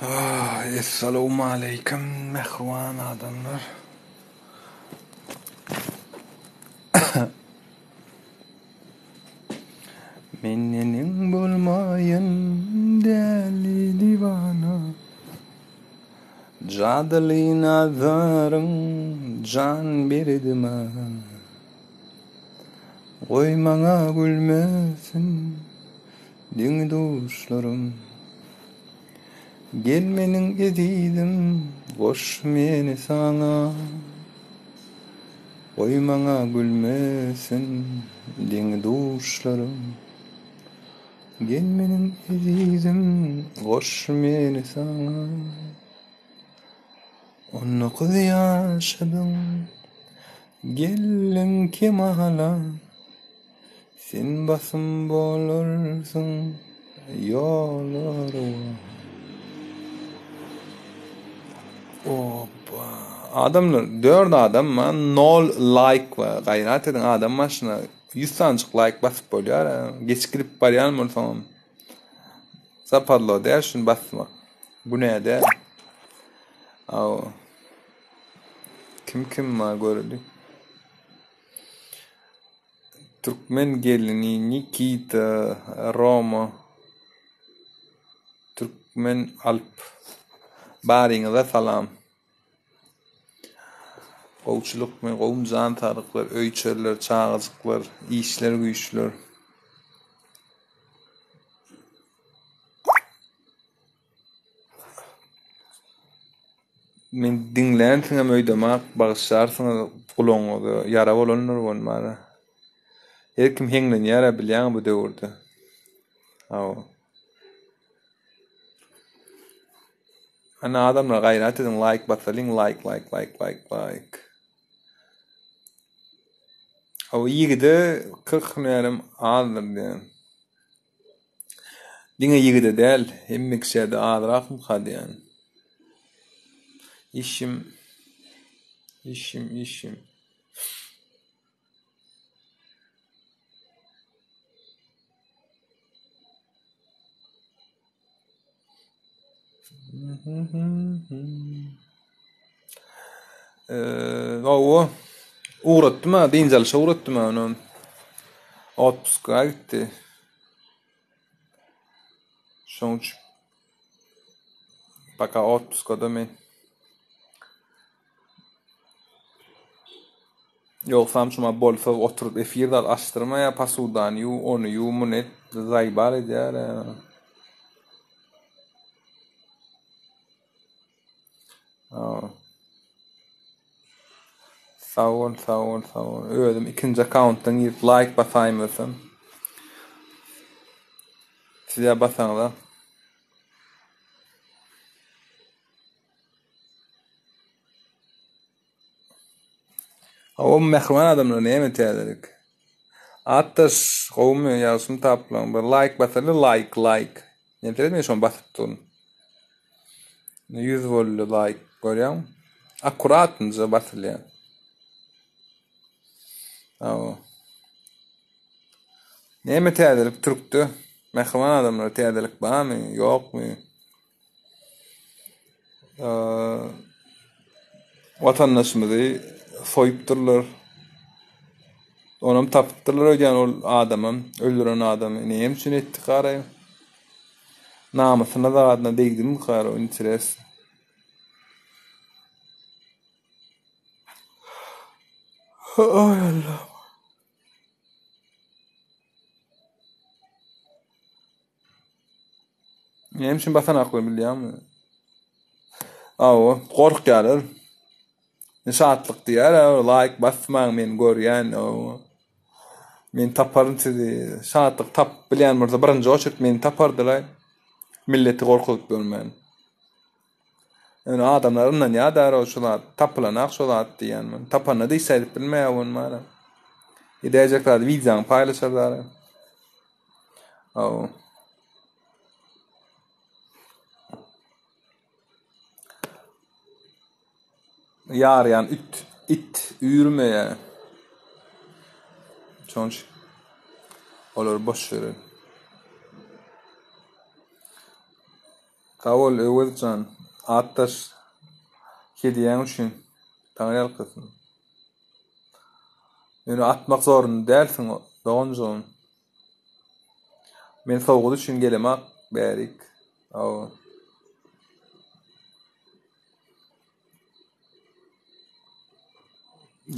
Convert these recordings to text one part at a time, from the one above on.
Assalamu alaikum mehriban adamlar. Mennenin bolmayan deli divana, Jadali nazarın can beridime. Koymana gülmesin din duşlarım. Gelmenin ediydim koş meni sana. Koymana gülmesin din duşlarım. Gelmenin ediydim koş meni sana. Onu kız yaşadın gelin kim hala. Sen basım bolursun yolları. Hoppa. Adamlar 4 adam ma 0 like var. Gaýrat edin adam maşyna 100 sancık like basıp bolýar. Geçkirip barýan bolsam. Zapadlo der şun basmak. Bu näde? Aw. Kim ma görüldü? Türkmen gelini Nikita Roma. Türkmen Alp. Bariňize salam. Gowçuluk men gowum jan taryklar, öýçerler, çağızyklar, işler güýçler. Men dinlän tiňem öýdemek, bagyşarsyňyz gulaňyzy, ýara bolanlar bolmara. Her kim heňlen ýara bilýän bu döwürde. Aw. Ana adamlar gaýrat edin like basalyň, like. Aw ýigide 40 närim azdyr diýen. Diňe ýigide däl, hemme kişide azrak hadýan. İşim. Owo uğratdyma, diňjalşa uğratdyma onu. Otpuska gitdi. Şoňç baka otpuskada men ýoksam şuma bolsa oturup efirde açdyrmaýa pasudan ýu onu ýumun et zaýbar edýär. Sağ ol. Özüm ikinji accountdan girip like basaýmysam. Size basaňlar. O mehriban adamlar näme täzelik. Atdas gowmy ýasym taplan, bir like basaly like. Näme men şonu basyp durun. 100 bolly like görýän. Akkuratynja basylýar. Aw. Näme täzelik türkde? Mehriban adamlar täzelik barmy, ýokmy? Watandaşymyzy soýupdyrlar. Onam tapdylar öýdän ol adamym, öldüren adamy. Näme üçin etdi garaý? Namasyna zadyna degdim garaý interes. Ay Allah. Näme üçin basan akly bilýärmi? Aw, gorkýarlar. Şatlyk diýär, like basmaň men görýän, men taparyn sizi. Şatlyk tap bilýän bolsa birinji oçurt meni tapardylar. Milleti gorkup görmän. Yani adamlaryndan ýa-da şolar tapylanak şolar diýän men. Tapana diýsä bilmeýän mara. Edejekler wizaň paýlaşarlar. Aw. Ýaryan it üýrmeýär. Şoňç olar boş verin. Kawul öwelcan attaş hediýän üçin taňyal kysyn. Meni atmak zorunda dälsiň doganjygym. Men sowgud üçin gelemek bärik. Aw.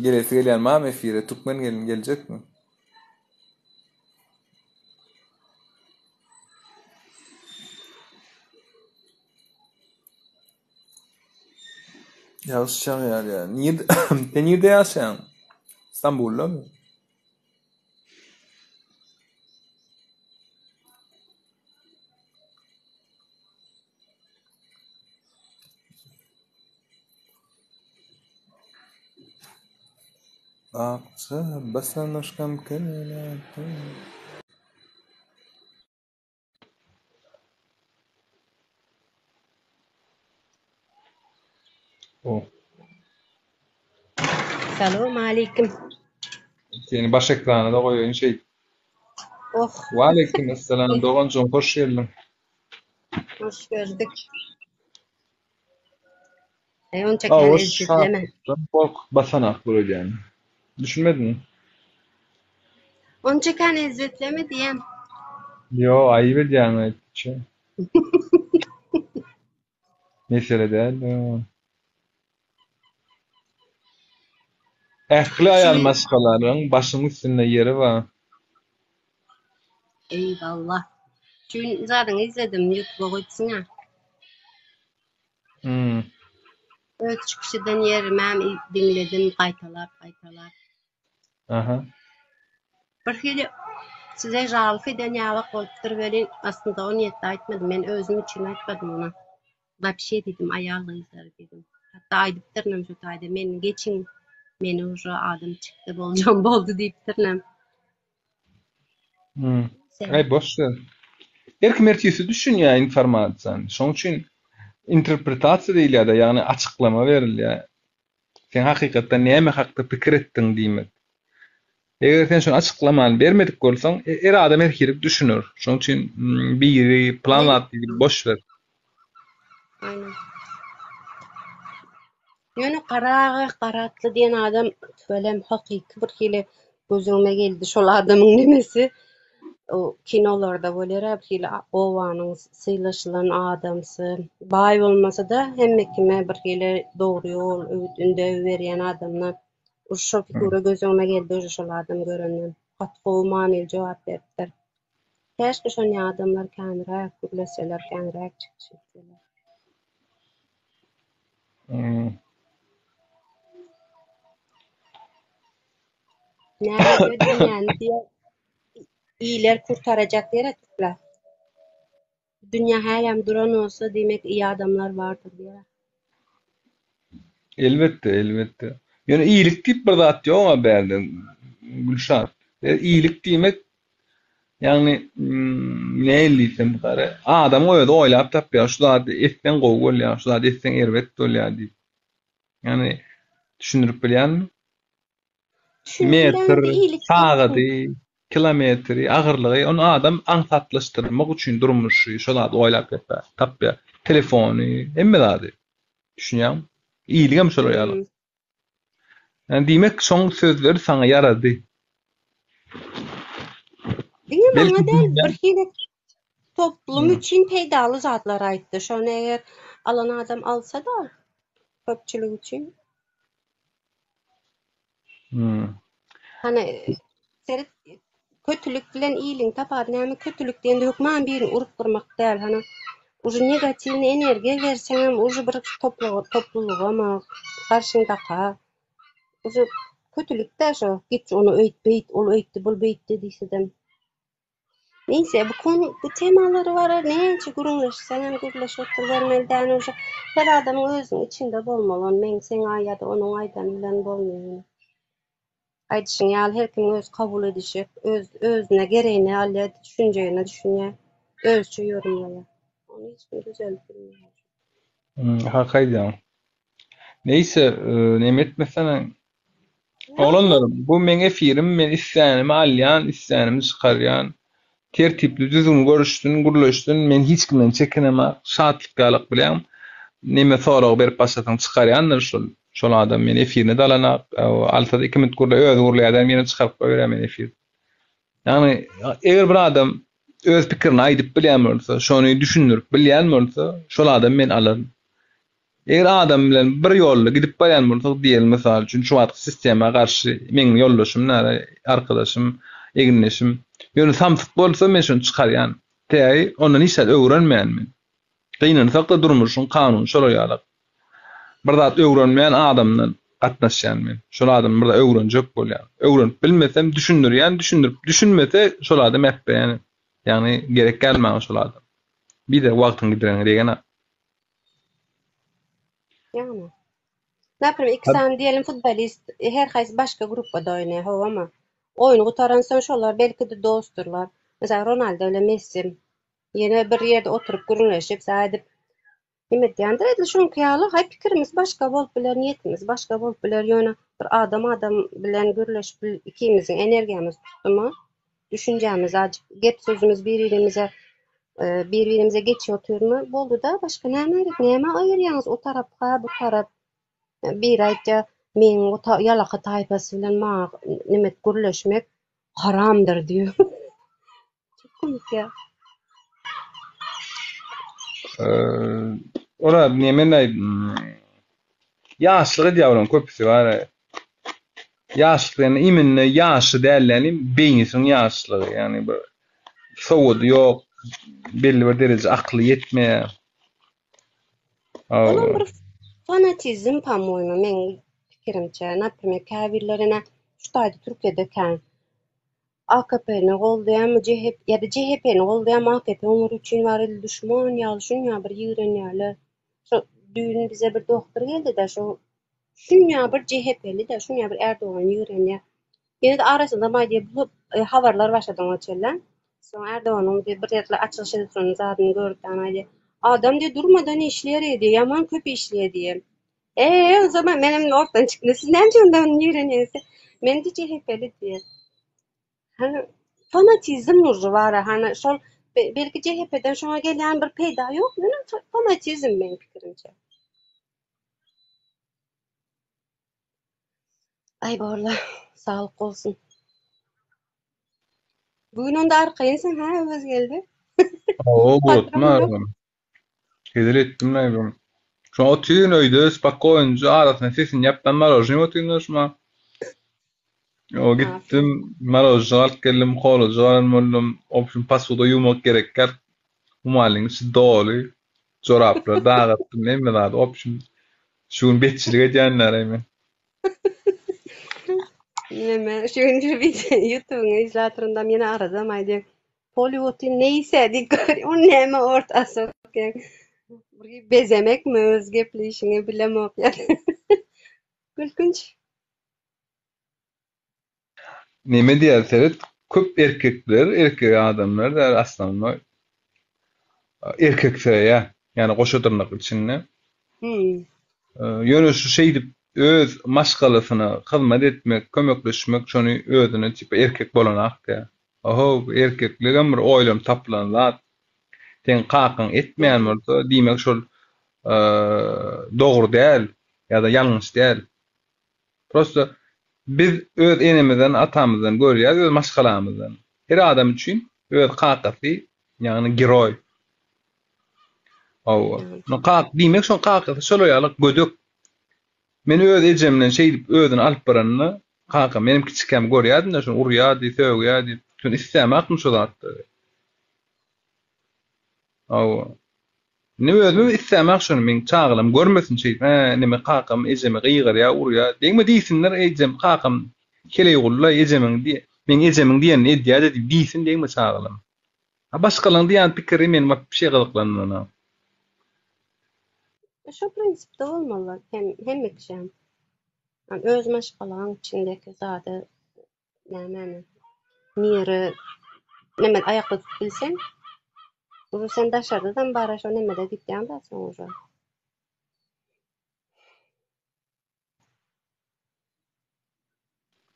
Gelesi gelýän mam efire Türkmen gelin geljekmi? Ýaşaýar ýa. Niýde ýaşaýan? İstanbul'da mı? Akça basanışkam kelenat. O. Selamun aleyküm. Seni baş ekrana da koyuyorsun şey. Oh, Wa aleyküm esselam. Doğanjym hoş geldin. hoş gördük. On Aa, çeken hoş izletleme. Kork basanak böyle yani. Düşünmedin mi? On çeken izletleme diyem. Yo, ayıp ediyorsun ayıpçı. Mesele değil. Ehli ayal maskaların başımın üstünde yeri var. Eyvallah. Dün zaten izledim YouTube'a koysun ya. Öz çıkışıdan yerimem dinledim kaytalar. Aha. Bir hili size jalf eden yalak olupdur böyle aslında o niyette aytmadım. Ben özüm için aytmadım ona. Da bir şey dedim ayarlı izler dedim. Hatta aydıptırnam şu tayda. Men geçin meni ucu adım çıktı bolcan boldu deyiptırnam. Ay boş ver. Erkim ertesi düşün ya informasyon. Şoň üçin interpretasiýa diýilýär, ýagny açıklama berilýär. Sen hakykatda näme hakda pikir etdiň diýmek. Eger sen şonu açıklamany bermedik bolsaň, her adam her kirip düşünür. Şoň üçin biri planlat diýip boş ver. Aynen. Yani qaratlı diyen adam tölem hakiki bir hili gözüme geldi şol adamın nemesi. O kinolarda bolera bir hili owanyň sylaşylan adamsy. Bay bolmasa da hemmekime bir hili dogry ýol öwütünde berýän adamlar. Uşo figura gözüme geldi şol adam görenden. Hatgowy manyl jogap beripdir. Käşke şol adamlar kändiräk gürleseler, kändiräk çykýarlar. Näme dünýäni diýär, iyiler kurtarajak diýer Türkler. Dünya häýem duran olsa demek iyi adamlar vardır diýer. Elbette. Yani iyilik diýip bir zat ýok ama bäde. Gülşat. İyilik diýmek yani näme diýsem gara. Adam öýde oýlap tapýar, şu zat etden gowy bolýar, şu zat etden erbet bolýar diýip. Yani düşünürip bilýärmi? Metr, sagydy, kilometri, agyrlygy onu adam aňsatlaşdyrmak üçin durmuşy, şu zat oýlap tapýar. Telefony, hemme zady. Düşünýärmi? İyiligem şol ýaly. Yani diýmek şoň sözleri saňa ýarady. Diňe bir hili toplum üçin peýdaly zatlar aýtdy. Şonu eger alan adam alsa da köpçülik üçin. Hani seri kötülük bilen iyiliğin tapar. Näme kötülük diýende hükmän birini urup durmak däl. Hani uju negativ energiýa berseň uju bir topluluga ma garşyňdaka. Uju kötülük de şo, git onu öýtbeýt, ol öýtdi, bul beýtdi diýsem. Neyse bu temalary var, näçe gürleşseň hem gürleşip oturbermelden uju her adamyň özüniň içinde bolmaly. Men sen aýda onuň aýdan bilen bolmaýar. Aýdyşyň ýaly her kim öz kabul edişi, özüne gereğini alýar, düşünjegine düşünýär, özçe ýorumlaýar. Onu hiç güzel bilmeýär. Hakaydan. Neyse, näme etmesene. Oğlanlarım, bu menge firim men islenimi alyan, islenimi çıkaryan. tertipli, düzgün görüşdün, guruluşdun, men hiç kimden çekinemä, şatlyk bilen neme soragy berip başlasaň çykarýandyr şol adam meni efirine dalanak, altada 2 minut gurla öz gurlaýardan meni çykaryp goýar meni efir. Ýani eger bir adam öz pikirini aýdyp bilýän bolsa, şonu düşündirip bilýän bolsa, şol adam men alyrym. Eger adam bilen bir ýolly gidip barýan bolsak, diýelim mysal üçin şu wagt sistema garşy meniň ýoldaşym näre, arkadaşym, egniňeşim ýöne samsyk bolsa men şonu çykarýan. Täýi ondan hiç öwrenmeýänmi? Gynansak da durmuşyň kanuny şolay ýaly. Bir zat öwrenmeýän adamdan gatnaşýan men. Şol adam bir öwrenjek bolýar. Öwrenip bilmesem düşündirýän, düşündirip düşünmese şol adam etmeýän. Ýani gerek gelmäň şol adam. Bir de wagtyny gidiren degene. Yani. Näpirem ikisem diyelim futbolist her haýsy başga gruppada oýnaýar, howa ama oýuny gutaran soň şolar belki de dosturlar. Mesela Ronaldo ile Messi ýene bir ýerde oturup gürleşip sädip nime diýendir edil şoňky ýaly haý pikirimiz başga bolup biler, niýetimiz başga bolup biler ýöne bir adam bilen gürleşip ikimiziň energiýamiz tutdymy, düşünjämiz, gep sözümüz bir-birimize geçiyor oturmy boldy-da başga näme gerek, näme aýyrýaňyz o tarapga, bu tarap. Bir aýtja men o ýalaka taýpasy bilen nimet gürleşmek haramdyr diýiyor. Çok komik ya. Ora nemen ýaşlygy diýýaram köpüsi bar. Ýaşlygyny iminne ýaşy dällänim beýnisiň ýaşlygy, ýani bir sowudy ýok, belli bir derece akly ýetmeýär. Olam bir fanatizm pamoýmy men pikirimçe. Näpirem käbirlerine şu taýda Türkiýede AKP'ni goldaýan ýa-da CHP'ni goldaýan AKP onlar üçin bar el düşman ýaly şuňa bir ýigrenýärler. Şu düýün bize bir doktor geldi-de şuňa bir CHP'li-de şuňa bir Erdogan ýigrenýär. Ýene de arasynda maýdy habarlar başladyň açylýan. Soň Erdoganyň bir ýerler açylyş edýän zadyny görüp aýdy. Adam diýe durmadan işleýär edi, ýaman köp işleýär. O zaman menem ortadan çykdy. Siz näme ondan ýigrenýärsiz? Men de CHP'li diýer. Hani fanatizm uzu var, hani şol belki CHP'den şoňa gelýän bir peýda ýok, menem fanatizm men pikirimçe. Ay borla, sağlık bolsun. Bugün onda arkaýynsyň ha, öz geldi. Bolupmy? Hedil etdim näme? Şu otyň öýde spakoýnca arasyna sesini ýapdan marojny otyňlaşma. O gittim marojny alyp geldim, holaja almalym, opşun pasuda ýumak gerekler. Umalyň içi doly. Joraplar dagatdym, näme zat opşun şuň betçilige edýänler eýme. Neme, şöňje bir YouTube'un izlatyryndam ýene aradam aýdy. Poliotin neýse diýip, o näme ortasy okey. Bir bezemekmi, öz gepleşiňi bilemok. Gülkünç. Neme diýerseler, köp erkek adamlar da aslında erkekse ýa, ýani goşadyrnak içinde. Ýöne şu şeýdip öz maşgalasyna hyzmat etmek, kömekleşmek, şonu özüne tipe erkek bolanak diýär. Oho, erkekligem bir oýlam tapylan zat. Sen kakyn etmeýän bolsa, diýmek şol dogry däl ýa-da ýalňyş däl. Prosta biz öz enemizden, atamyzdan görýär, öz maşgalamyzdan. Her adam üçin öz kakasy, ýani geroy. No kak diýmek şol kakasy şol ýaly gödök. Men öz ejemden şeýdip özüni alyp baranyny kaka menim kiçikem görýärdim da şonu urýardy, söwýärdi. Şonu islemäkmi şol zatdy. Ne özüm islemäk şonu men çağılym görmesin şeýip, neme kakam ejemi gyýgyrýar, urýar. Deňme diýsinler ejem kakam kele ýolla ejemiň diýe. Men ejemiň diýeni edýär diýip diýsin deňme çağılym. Başgalaryn diýen pikiri men bir şey gyzyklandyna. Şu prinsipde bolmaly hem ikişem. Öz maşgalaň içindeki zady näme nire neme aýakda tutup bilsen, bu sen daşardan bara şo nemede gitýän da soňra.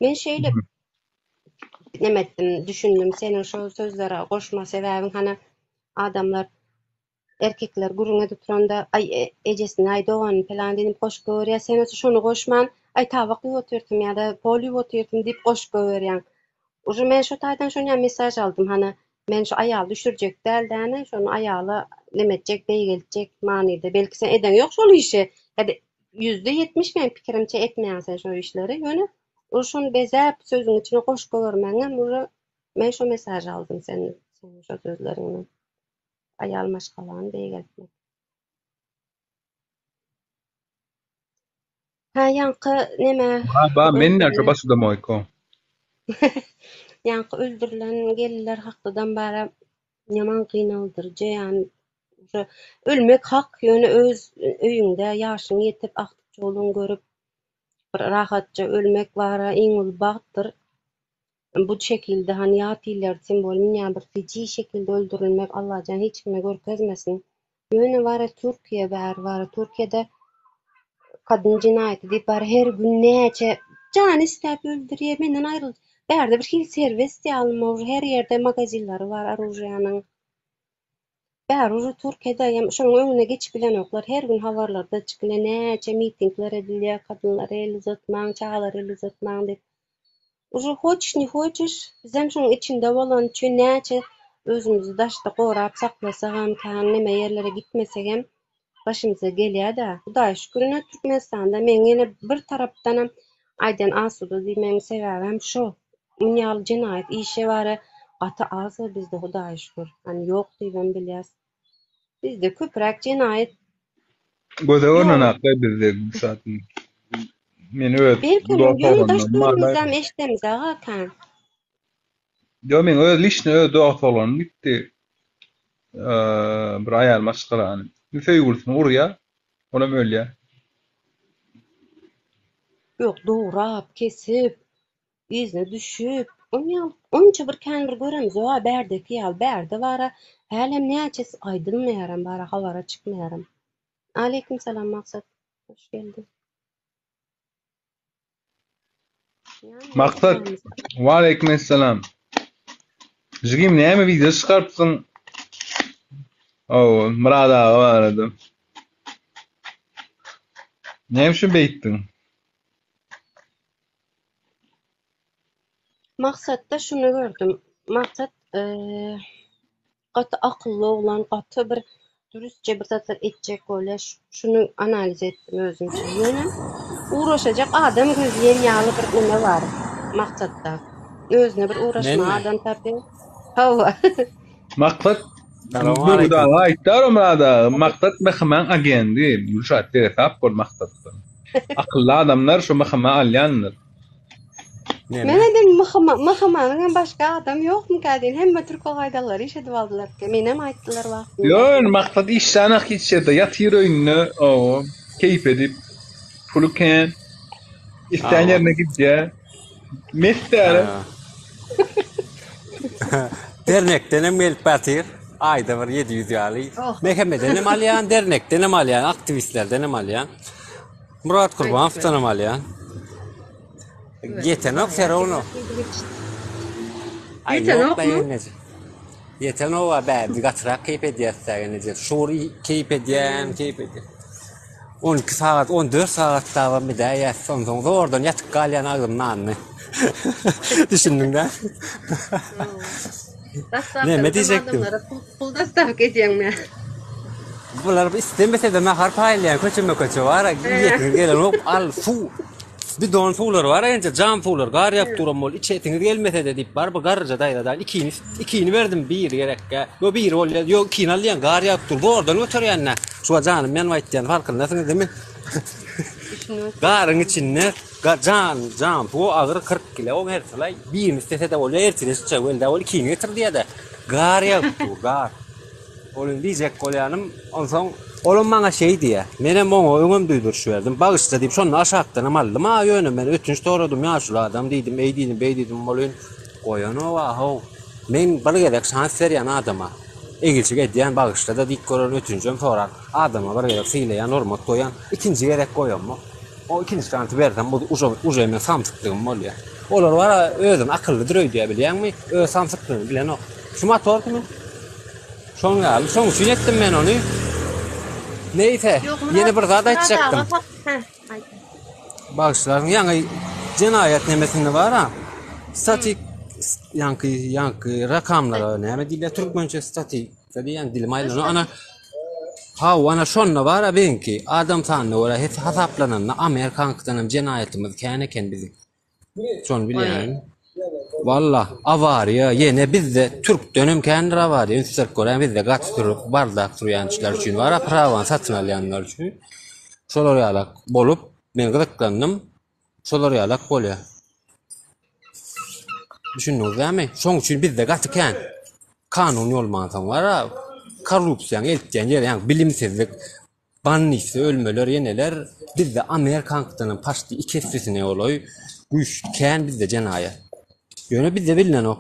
Men şeýle Nemetdim, düşündüm senin şu sözlere goşma sebäbiň hana adamlar erkekler guruna tuturanda ay ejesini ay dogan falan denip goşup görýär. Sen öse şonu goşman ay tabak ýotyrtym ýa-da pol ýotyrtym dip goşup görýär. Uje men şu taýdan şonýa mesaj aldym hana men şu aýaly düşürjek däldäne şonu aýaly nemetjek beýgeljek manyda belki sen eden ýok şol işi. Hadi %70 men pikirimçe etmeýän sen şu işleri ýöne. Şonu bezäp sözüň içine goşup görmäňem uje men şu mesaj aldym senin şu sözleriňden. Aýal maşgalany beýgeltmek. Ha ýanky neme? Ba menne şu başda moýko. Ýanky öldürilen geller haklydan bara ýaman gynaldyrjy ýani ölmek hak ýöne öz öýüňde ýaşyň ýetip aktyp joluň görüp bir rahatça ölmek bara iň ulbagdyr. Bu şekilde hani ýatylar sembolüň ýa bir fiji şekilde öldürilmek Allahan hiç kime görkezmesin. Ýöne bara Türkiýe bara Türkiýede kadın cinaýaty diýip bar her gün näçe jan isläp öldürýär menden aýryl. Bärde bir hil serwis ýalmaz her ýerde magazinlary bar arujyanyň. Bär uje Türkiýede ýa şonuň öňüne geçip bilen oklar her gün habarlarda çykýar näçe mitingler edilýär kadınlar el uzatmaň, çağlar el uzatmaň diýip. Uje hoç ni hoçyş bizem şonuň içinde bolan näçe özümüzi daşda gorap saklasak hem kan neme ýerlere gitmesek hem başymyza gelýär-de. Hudaý şükürine Türkmenistanda men ýene bir tarapdan hem aýdan asuda diýmeň sebäbi hem şu. Ünýal jinaýat işe bara gaty az bizde hudaý şükür. Hani ýok diýmem bilýäs. Bizde köpräk jinaýat. Göze görnäk bizde bu saatda. Men öz doýdaşlarymyzdan eşdemiz aga kan. Yo men öz lişne öz doýatlaryň gitdi. Bir aýal maşgalany. Üfeýgülsün urýa. Ona ölýär. Ýok, doğrap, kesip, izne düşüp, onça bir kän bir göremiz, oğa bärdeki ýal bärde bara, hälem näçes aýdylmaýaram, bara hawara çykmaýaram. Aleyküm salam Maksat, hoş geldin. Maksat, wa aleyküm selam. Jigim näme video çykarpsyň? Murad ağa barady. Näme şu beýtdiň? Maksatda şunu gördüm. Maksat gaty akylly oglan, gaty bir dürüstçe bir zatlar etjek bolýar. Şunu analiz etdim özümçe. Ýöne uğraşajak adam gözleýän ýaly bir neme bar. Maksatda özüne bir uğraşma adam tapy. Hawa. Maksat bu da aýtdylar Murada. Maksat mehman agendi. Bu şatda tap bol maksatda. Akylly adamlar şu mehman alýanlar. Menen mıhmanyň başga adam ýokmy kadin? Hemme türk gaýdalary işedip aldylar. Menem aýtdylar wagtynda. Ýön maksat işlänek hiçde ýatyr öýüne, keyif edip puluken isleýän ýerine gidýär. Mesdere. Dernekden hem gelip batyr. Aýda bir 700 ýaly. Mehmeden hem alýan, dernekden hem alýan, aktivistlerden hem alýan. Murat Gurbanowdan hem alýan. Yetenok seronu. Yetenok mu? Yetenok var bäbi gatyrak keyip edýär. Şur keyip edýän. 12 saat, 14 saat davam edýär. Soňra ordan ýatyp galýan agymdan. Düşündüň-de? Näme diýjekdim? Pul dastak edýärmi? Bular istemese de mahar paýlaýan köçe var. Gelen hop al fu. Bir don fular var ence cam fular gar ýapdyram bol içetiňiz gelmese de diýip bar bu garja daýradan ikini berdim bir gerekkä. Yo bir bolýar, yo ikini alýan gar ýapdyr. Bu ordan ötürýänne. Şu janym men aýtdym farkyndasyňyz demi? Garın içinde cam bu agyr 40 kilo o her sulay bir istese de bolýar ertesi çewelde ol ikini getirdi ýa-da. Gar ýapdy gar. Olun diýjek bolýanym onsoň olum maňa şey diýär. Menem oňa öňüm duýdurşberdim. Bagyşda diýip şonu aşakdan amaldım. Ha ýöne men ötünç toradym ýaşly adam diýdim, beýdidim bolýan. Goýan owa ho. Men bir gerek şans berýän adama. Egilçi edýän bagyşda da dik gören ötünçüm sorar. Adama bir gerek sylaýan, hormat goýan, ikinji gerek goýanmy? O ikinji şansy bersem bu uje men samsyklygym bolýar. Olar var özüm akıllıdır öýdüýär bilýärmi? Öz samsyklygyn bilen o. Şu motor kimi? Şoň ýaly, şoň üçin etdim men onu. Neyse, yeni bir zat aýtjaktym. Bagşlaryň ýaňy jinayet nemesinde bar ha. Statik yankı rakamlara näme diýilýär türkmençe statik. Diýen dilim aýlany ana. Ana şonna bar benki adam sanyny ola hep hasaplanan Amerikankydan jinayetimiz käneken biziň. Şonu bilýän. Valla avariya yine bizde Türk dönüm kendi avariya ünsüzler koran bizde gaçtırıp bardak turyançlar üçün var pravan satın alyanlar üçün şolar ýalak bolup men gyzyklandım şolar ýalak bolýar düşünýärmi şoň üçin bizde gaçyken kanun ýolmansaň wara korrupsiýa eltýän ýer ýa bilimsizlik bannisy ölmeler yeneler bizde Amerikankydan paşdy ikisisine oloy güýçkän bizde jenayet. Yönü bizde bilinen o.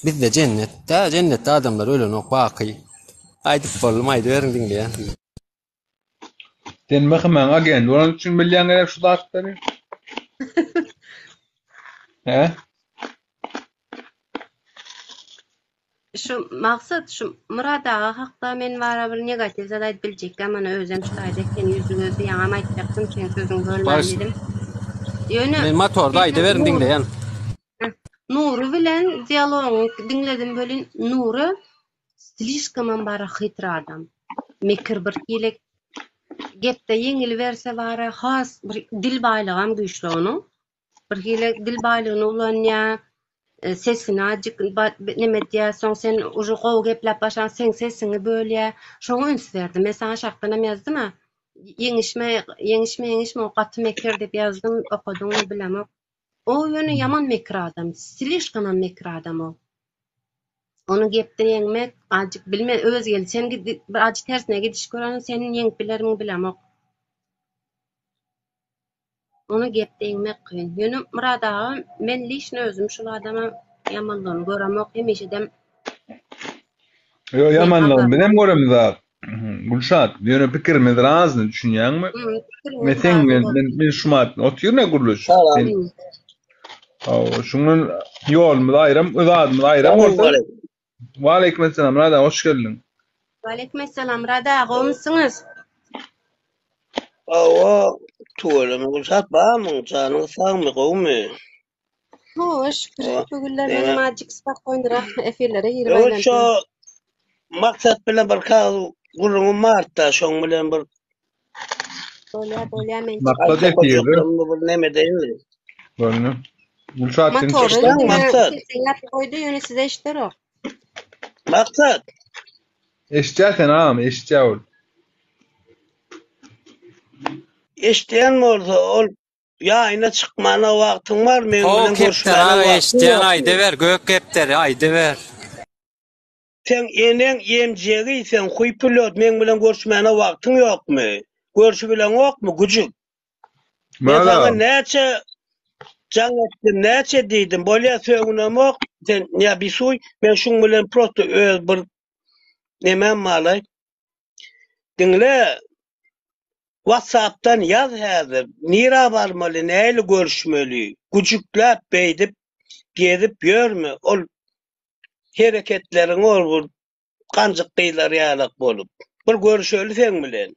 Bizde cennette adamlar ölen o baky. Aýdyp bolum aýdy berin diňleýän. Den mehmen agen, onun için bilýän gerek şu zatları. He? Şu maksat şu Murat ağa hakda men bara bir negativ zat aýdyp biljek, mana özüm şu aýdyk eken ýüzüňizde ýaňam aýtjaktym, sen sözüň bölmän dedim. Ýöne Men motorda aýdy berin diňleýän. Nuru bilen diyaloguny dinledim bölün. Nuru slişkam bara hytra adam. Mekir bir kelek gepde ýeňil berse bara has bir dil baýlygam güýçli onu. Bir kelek dil baýlygyny ulanýa sesini ajyk neme diýär, sen uju gow geplep başan sen sesini bölýär. Şoňa üns berdim. Men sana şakdanam ýazdyma. Yeňişme o gaty mekir dep ýazdym, okudyňmy bilemok. O ýöne yaman mekir adam, slişkam mekir adam o. Onu gepde ýeňmek, ajyk bilme öz gel, sen bir ajy tersine gidiş gören seniň ýeňip bilermi bilemok. Onu gepde ýeňmek kyn. Ýöne Murat ağa, men lişne özüm şol adama yamanlygyny göremok, hemişedem. Yo yamanlygyny bilen göremiz zat. Gülşat, ýöne pikirimiz razyny düşünýärmi? Men şumat otyr ne gurluş. Şunun ýolumyz aýram, özadymyz aýram bolsa. Wa aleykum esselam, Murat ağa, hoş geldin. Wa aleykum esselam, Murat ağa, gowmysyňyz? Tuğalım Gülşat bağımın canını sağmı gowmy? Hoş, bugünler benim ajyk spakoýndyrak efirlere girip aýlandy. Şu maksat bilen bir kaz gurruňy martda şoň bilen bir bolýar men. Maksat etýär. bir neme diýildi. Bolny. Gülşat sen maksat. Koydu ýöne size işler o. Maksat. eşitjäsen ağam, eşitjä ol. Eşdeýän bolsa ol ýaýyna çykmana wagtyň bar men bilen görüşmäne wagtyň. Eşdeýän aýdy ber, gök gepleri aýdy ber. Sen enen emjegi sen huy pilot men bilen görüşmäne wagtyň ýokmy? Görüşüp bilen okmy güjük? Men sana näçe jaň etdim, näçe diýdim, bolýa söýünem ok, sen ýa bir suy, men şuň bilen prosto öz bir nemem malay. Dinle, WhatsApp'tan yaz häzir, nira barmaly, näle görüşmeli, güjükläp beýdip, gezip ýörme, ol hereketleriň ol kanjyk gyýlar ýalak bolup. Bir görüşeli sen bilen.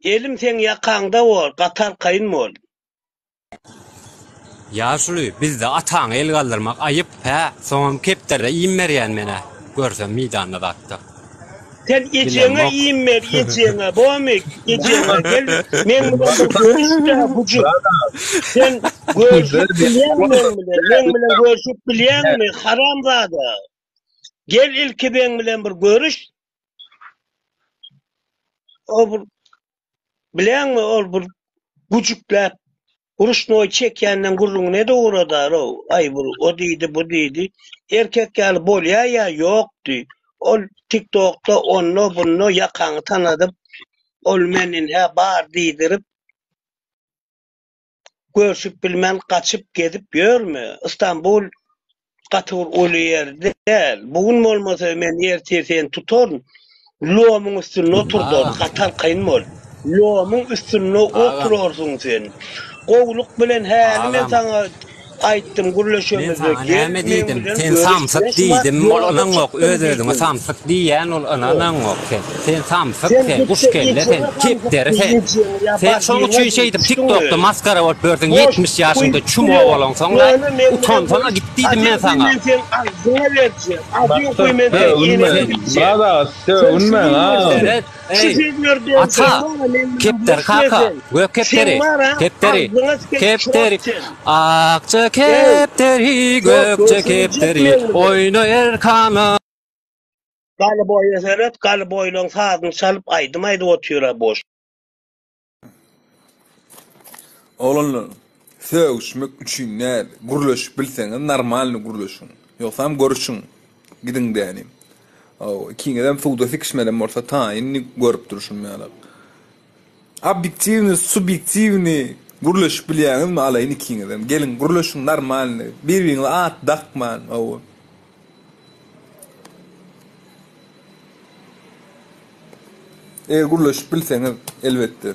Elim sen ýakaňda bol, gatar kayın bol. Ýaşuly, bizde ataň el galdyrmak aýyp ha. Soňam kepdere iýmerýän mene. Görsem meýdanda batdy. Sen ýejeňe iýmer, ýejeňe, bomy, ýejeňe gel. Men bilen görüşde bujuk. Sen görüşüp bilýänmi? Men bilen görüşüp bilýänmi? Haramzada. Gel ilki ben bilen bir görüş. O bir bilýänmi, ol bir bujukläp uruşnoy çekýänden gurrun ne dogradar o. Ay bu o diýdi, bu diýdi. Erkek ýaly bolýar ýa ýokdy. Ol TikTok'ta onno bunno ýakaňy tanadyp ol menin ha bar diýdirip görüşüp bilmän kaçyp gezip ýörme. İstanbul gatyr oly ýer däl. Bugün bolmasa men ertesi sen tutorun. Lomyň üstüne oturdum, gatar kayın bol. Yomun üstünde oturursun sen. Gowluk bilen häli men Ağam. sana aýtdym Men gurleşemizde sana gel näme men diýdim? bilen Sen görüşmek samsyk diýdim, ol onaň ok öz-özüňe samsyk diýen ol onaň ok sen. Sen samsyk sen, kuş kelle sen, kepderi sen. Sen şoňa çüýş eýdip TikTokda maskara bolup berdiň 70 ýaşynda çuma bolan soňra utan sana gitdiýdim men sana. Sen agzyna berçi. Adyň koý men Brada, unme ha. Evet, ey, ata, kepter kaka, gök kepteri, kepteri, kepteri, akça kepteri, gökçe kepteri, oynar kana. Galy boýa seret, galy boýlaň sagyny çalyp aýdym otyra boş. Oğlanlar, sevişmek üçün näde? Gurleşip bilseňiz normalny gurleşin. Ýoksam görüşün. Gidin dänim. Kiňeden suwda sikişmeden bolsa taýinni görüp duruşum ýaly. Objektiwni, subjektiwni gurleşip bilýäňizmi alaýyny kiňeden? Gelin gurleşin normalny. Bir-biriňe at dakman. Gurleşip bilseňiz elbetde.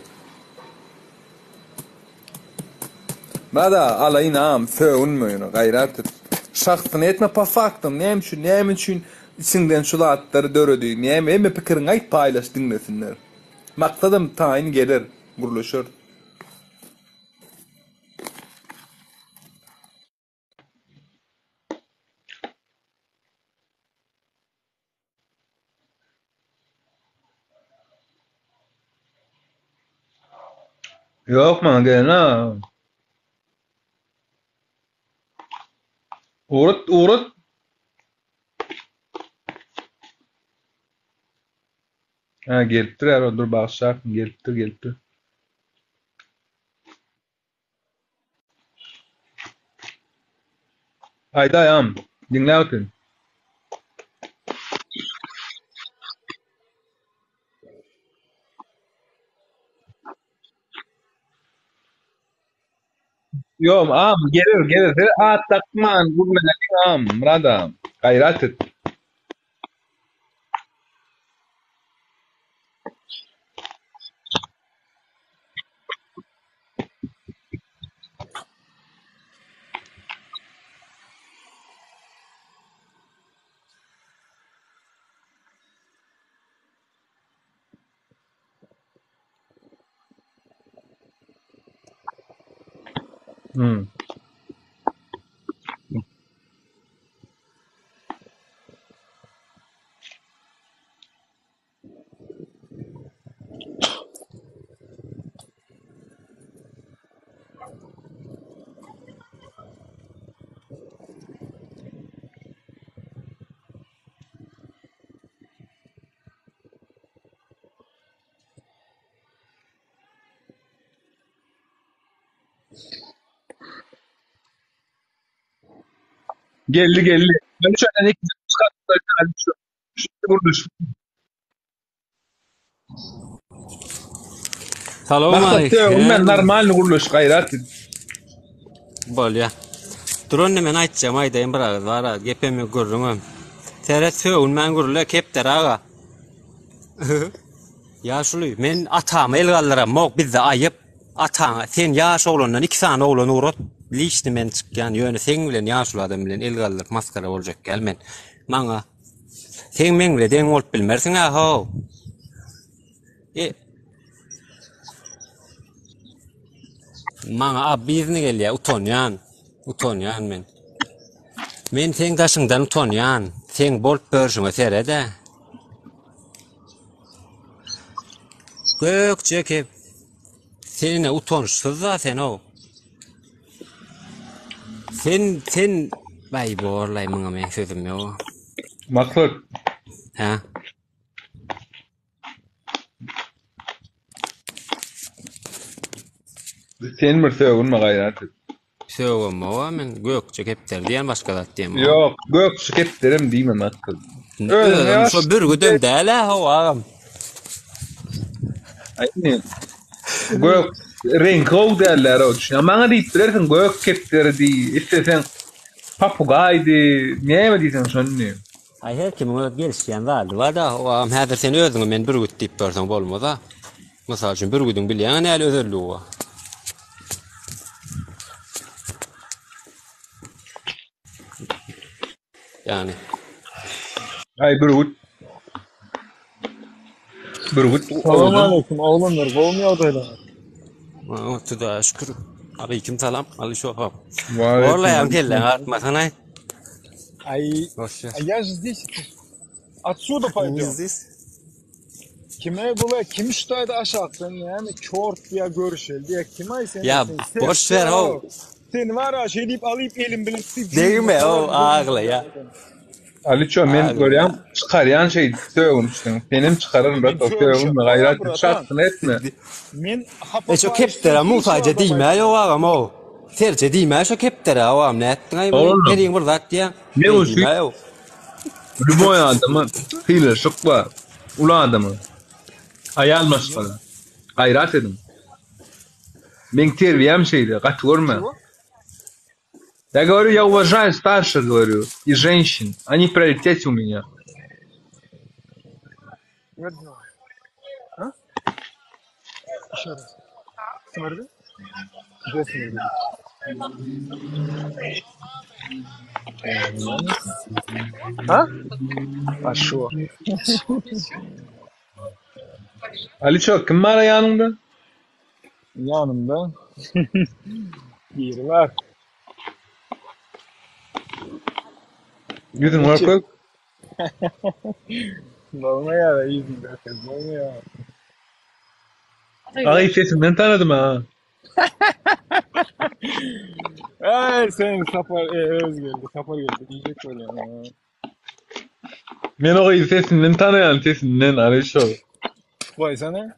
Bada alaýyn am söwünmeýin, gaýrat et. Şahsyny etme pafaktym, näme üçin içinden şulatları döredi, näme pikiriň aýt paýlaş dinlesinler. Maksadym taýyn gelir, gurleşer. Yok man gene. Uğrat. Ha gelipdir her dur başlarsın gelipdir. Aydayam dinläwtin. Yom gelir. Takman gurmelerin brada. Gayrat et. Geldi. Ben şöyle ne güzel çıkarttılar şu kurduş. Salam aleykum. Ben normal kurduş gayrat. Bolýa. Durun men aýtjam aýdaýyn bir agys bar, gepemi görürüm. Seret söwünmän gürle kepter aga. Ýaşuly, men atama el galdyram, mok bizde aýyp. Ataňa sen ýaş oglandan 2 sany oglan urat. Liçdi men çykýan ýöne sen bilen ýaşuly adam bilen el galdyryp maskara boljak gelmen. Maňa sen men bilen deň bolup bilmersiň ha. Maňa abizni gelýär, utonýan men. Men sen daşyňdan utonýan, sen bolup berşiňe serede. Gökçe kep. Seninle utançsız da sen o. Sen vay borlay mına men sözüm yok. Maksat. Ha. Sen mi söwünme gayrat. Söwüm o men gökçe kepter diýen başga zat diýem. Yok, gökçe kepterim diýme maksat. Özüm şu bir güdüm däle ha agam. Ayni. Gök renko derler o. Maňa diýipdirersiň gök kepterdi. Istesen papugaydy. Näme diýsen şonu? Her kim öňe gelişýän zaldy. Wada o am häzir sen özüňe men bir güt diýip berseň bolmaz ha. Mesela üçün bir güdün bilýän näle özelligi var. Yani Ay Burgut. Salam aleyküm oğlanlar, kovum yağdaylar. Tuda şükür. Aleyküm selam. Alışoğam. Aleyküm Orlayam kelle artmasana. Hoş А я же здесь отсюда пойдем. Kime bula kim şutaydı aşağıdan yani çort diye görüşel diye kim ay sen Ya boş ver o. Sen var ya şey deyip alıp elim bilip Değme o ağla ya. Aliço men görýän çykarýan şey söýgümüşdiň. Benim çykararım da söýgüm gayrat şartyn etme. Men Şu keptere mufaca diýme o ağam o. Terce diýme şu keptere awam nätdiň Oğlum. berin bir zat diýen. Ne o şu? Lüboy adamı hile şıkla. Ula adamı. Ayal maşkala. Gayrat edin. Men terbiyem şeydi. Kaç görme. Я говорю, я уважаю старших, говорю, и женщин. Они в приоритете у меня. А? Еще раз. Смотри. Где смотри? А? А şo? Aliço, kim var yanında? Yanımda. Biri var. Yüzün var koy. Dolma ya yüzünde. Dolma ya. Ağay sesinden tanıdım ha. Ay sen sapar öz geldi. Sapar geldi. Diyecek böyle. Men o sesinden tanıyan sesinden Aliço. Vay sana.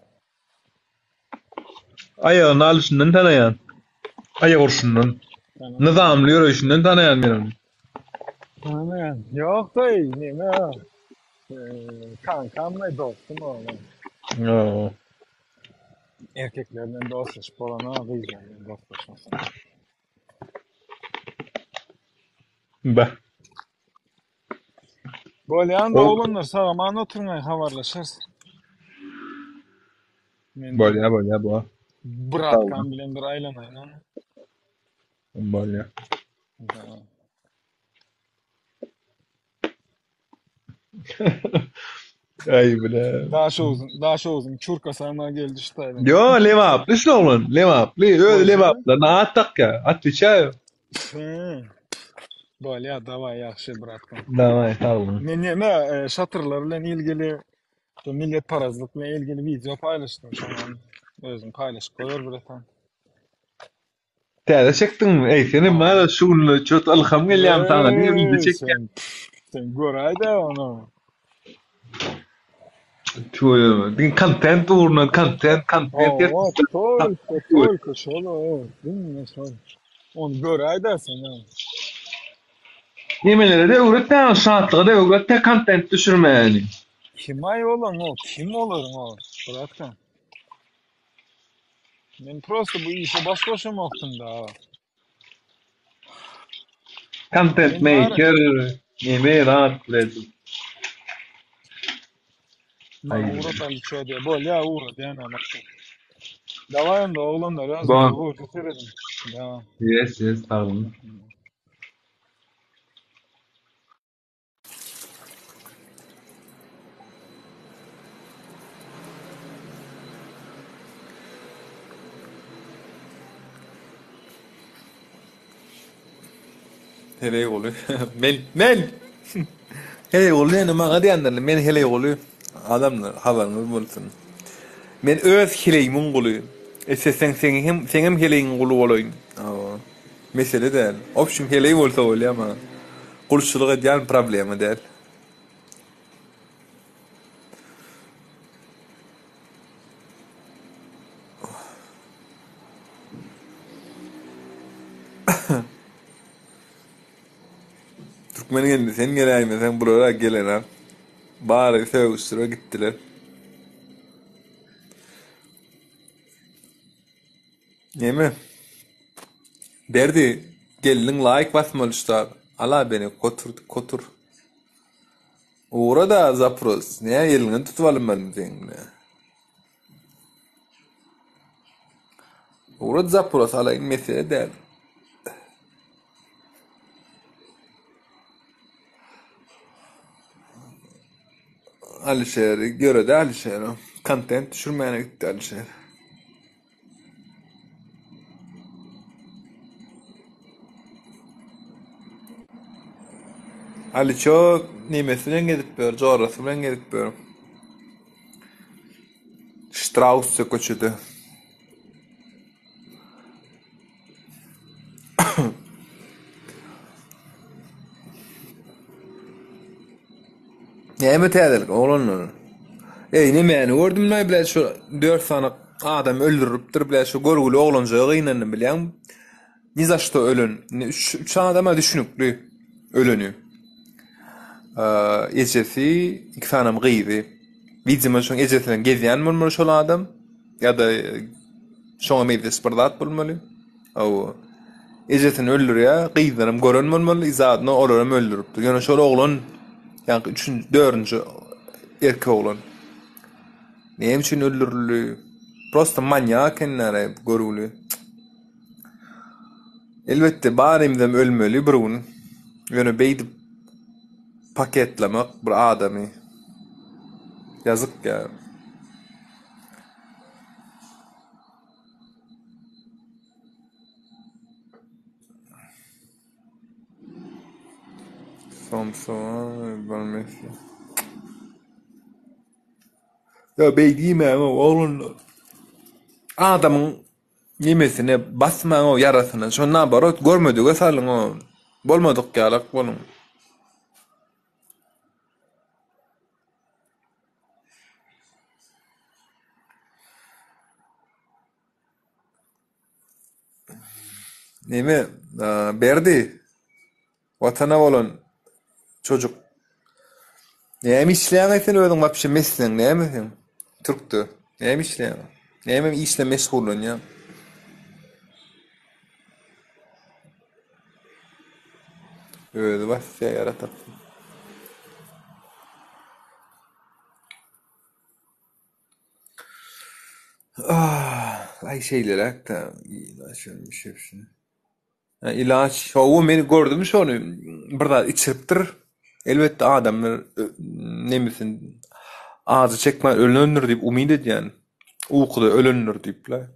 Ayağın alışından tanıyan. Ayak orşundan. Nizamlı yürüyüşünden tanıyan ben onu. Ana, yok da iyi ne ya? Kankam ve dostum oğlum. Oo. Erkeklerden dostlaşıp olana ağlayacağım dostlaşmasın. Bah. Böyle anda O- oğlanlar sağaman oturmaya havarlaşırsın. Bolya bu. Bırakkan bilen bir aylamayın ama. Bolya. Ay bile. Daha şu uzun çurka sarmaya geldi işte. Yo, levap. Lişle oğlun. Levap. Öyle levap. Na attak ya. Atviçayo. Böyle ya davay yaxşı bırakkan. Davay, sağ olun. Ne şatırlarla ilgili millet parazlıkla ilgili video paylaştım şu an. Özüm paylaşıp koyuyor bir etan. Täze çektin mi? Ey senin bana şunu çöt alham gelýän taňa. Niye bildi çekýän? Sen gör ayda onu. Tüyo. Din content uğruna content. Только şöyle. Dinle şöyle. Onu gör ayda sen ha. Yemelere de öğretmen şartlığı da öğretmen content düşürme yani. Kim ay olan o? Kim olur o? Bırakın. Ben prosto bu işe baş başa mı oktun da? Content maker yemeği rahat biledim. Ben uğrat Ali çoğu bol ya uğrat yani ama. Davayım da oğlanlar yazdı. Bon. Bu götürelim. Ya. Yes, pardon. Hele oluyor. Men. Hele oluyor ama hadi anlarım. Men hele oluyor. Adamlar havanız bulsun. Men öz heleyim oluyor. Sen hem heleyim oluyor. Mesele değil. Opşum heleyim olsa oluyor ama. Kulşuluğa diyen problemi değil. Türkmen geldi. Sen geleyim. Sen buraya gelen ha. Bari sevgüsüne gittiler. Yeme. Derdi. Gelin like basmalışlar. Ala beni kotur. Uğra da zapros. Ne elini tutuvalım ben seninle. Urad zapuras alayın mesele değil. Alişer'i göre de Alişer'i. Content düşürmeyene gitti Alişer. Ali çok nimesinden gidip bör, coğrafyasından gidip bör. Strauss'a köçüdü. Näme täzelik oğlanlar? Nemeni gördüm näme bilen şu 4 sana adam öldürüpdir bilen şu görgülü oğlanjağı gynandy bilen. Nizaşda ölen, 3 adama düşünükli ölünü. Ejesi 2 tanam gyzy. Bizim şoň ejesinden gezýän bolmaly şol adam ya da şoňa meýdes birdat bolmaly. Aw ejesini öldürýär, gyzlarym gören bolmaly, izadyny olaram öldüripdir. Ýöne şol oglan ýa-ni 3-nji, 4-nji erkek oglan. Näme üçin öldürüli? Prosta manyak enlere görüli. Elbette barimden ölmeli birun. Ýöne beýdip paketlemek bir adamy. Yazık ya. Samson, bilmesi. Ya beýdime ama oğlum. Adamın nimesine basmaň o yarasyna. Şondan barat görmedige salyň o. Bolmadyk ýalak bolun. Neme berdi? Watana bolan çocuk. Näme işleýän eken özüň wapşy mesleň näme sen? Türkdü. Näme işleýän? Näme işle meşgulun ya? Öyle vasya yaratak. Ay şeyler hakta ilaçlanmış hepsini. İlaç, o meni gördüm şonu bir da içiripdir. Elbette adamlar nemesin ağzı çekme ölünür deyip umid edýän. Uykuda ölünür deyipler.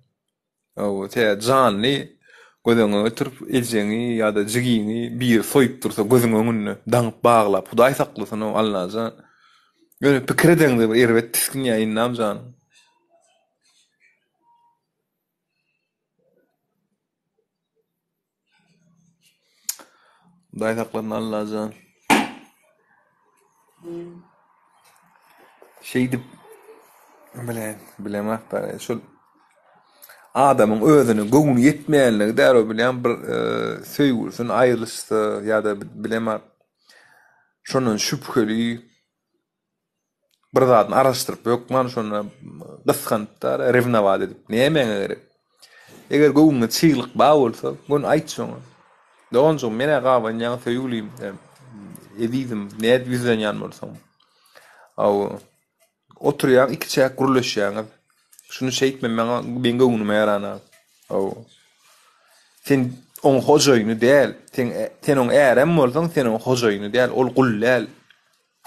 O te canly gözüňe oturup eljeňi ýa-da jigiňi bir soýup dursa gözüň öňünde daňyp baglap Hudaý saklasyn o Allaha. Ýöne pikir edeňde bir erbet tiskin ýaýynnam jan. Hudaý saklasyn Allaha. Şeydi bilemez bara şol adamın özüne göňüni ýetmeýänligi däro bilen bir söýgüsün aýryşdy ýa-da bilemez. Şonun şüpheli bir zatny araşdyryp ýokman şonu gysgantda revnawat edip nämeňe gerek. Eger göňüňe çyýlyk bar bolsa, bunu aýt şoňa. Doňjy mene gaban ýa söýgülýim. Edidim, näet wizlenýän bolsam. Aw oturýan iki çäk gurulýan. Şunu şeýitmem meňe ben göňüme ýarana. Aw. Sen oň hojaýyny däl, sen oň ärem bolsaň, sen oň hojaýyny däl, ol gullal.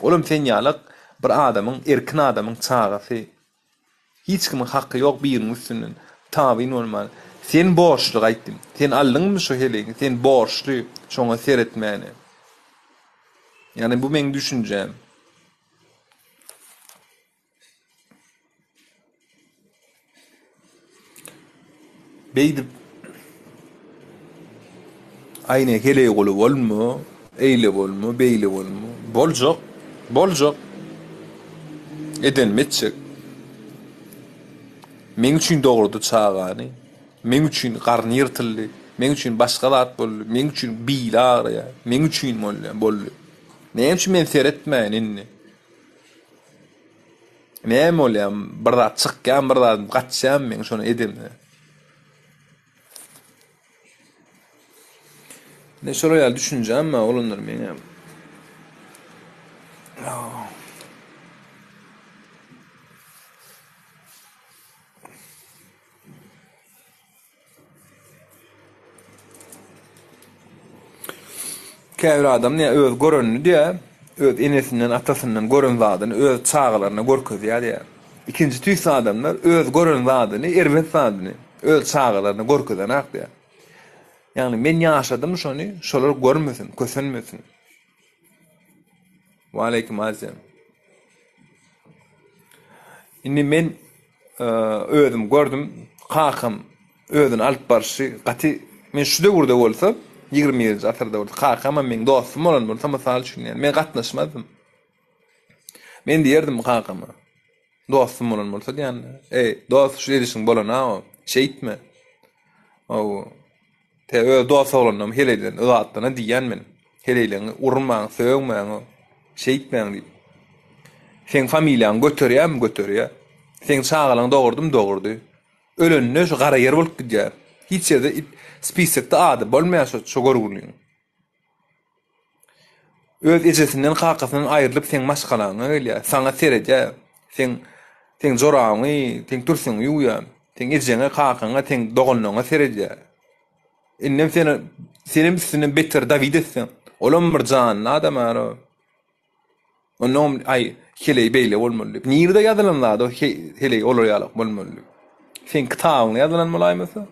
Olum sen ýalyk bir adamyň, erkin adamyň çagasy. Hiç kimin hakkı ýok biriniň üstünden tabyn bolmaly. Sen borçly gaýtdym. Sen aldyňmy şu helegi? Sen borçly şoňa seretmäni. Yani bu men düşünjem. Beýdip aýne helegi golu bolmy? Eýle bolmy? Beýle bolmy? Boljak. Boljak. Edenmetjek. Men üçin dogrudy çağany. Men üçin garny ýyrtyldy. Men üçin başga zat boldy. Men üçin biýil agyrýa. Men üçin boldy. Näme üçin men seretmän inni? Näme bolýan? Bir zat çykýan, bir zat gaçýan men şonu edemmi? Ne şoraýar düşünjem mi olanlar meňe? Käbir adam ne öz görünni diye öz enesinden atasından görün zadyny öz çağlaryna görkezýär diye. İkinci tüys adamlar öz görün zadyny erwet zadyny öz çağlaryna görkezenak diye. Yani men ýaşadym şonu, şolar görmesin, kösenmesin. Wa aleykum assalam. Indi men özüm gördüm, kakam özün alyp barşy, gaty men şu döwürde bolsam 20-nji asyrda bolsa kakam men dostum bolan bolsa mysal üçin yani men gatnaşmadym. Men diýerdim kakama. Dostum bolan bolsa diýen, dost şu edişiň bolan ha, şeýitme. O Tebe dost olanam heleyden ıgatdyna diýen men. Heleyleň urmaň, söýmäň, şeýitmäň diýip. Sen familiýaň götürýär. Sen çağalaň dogurdy. Ölenne şu gara yer bolup gidýär. Hiç ýerde spisekde ady bolmaýar şu görgüliň. Öz ejesinden kakasından aýrylyp sen başgalaňy öýle, saňa serejär. Sen joraňy, sen tursyň ýuýar. Sen ejeňe kakaňa, sen dogunlaňa serejär. Innem senin üstünden beter David etsin. Olam bir can adam ara. Onom ay heley beyle olmalı. Nirde yadılanlar da heley oluyalık olmalı. Sen kıtağın yadılanmalıymasa?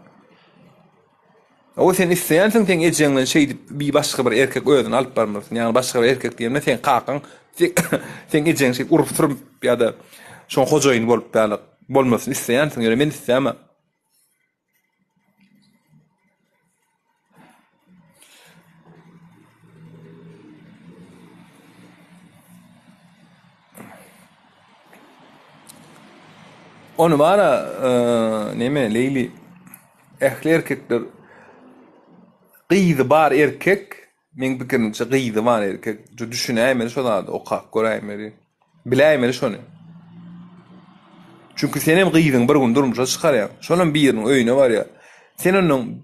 O sen isteyensin sen ejeňden şey bir başka bir erkek özün alıp barmasın. Yani başka bir erkek diýende sen kakan sen ejeň şey urup turup ýa-da şoň hojaýyn bolup ýalyk bolmasyn isteyensin. Ýöne men istemem. Onu bana neme Leyli ehli erkekler gıydı bar erkek men bikirimçe gıydı bar erkek düşünäýmeli şolady okak göräýmeli biläýmeli şonu. Çünkü senem gıydyň bir gün durmuşa çykarýar. Şonuň biriniň öýüne bar ya. Sen onuň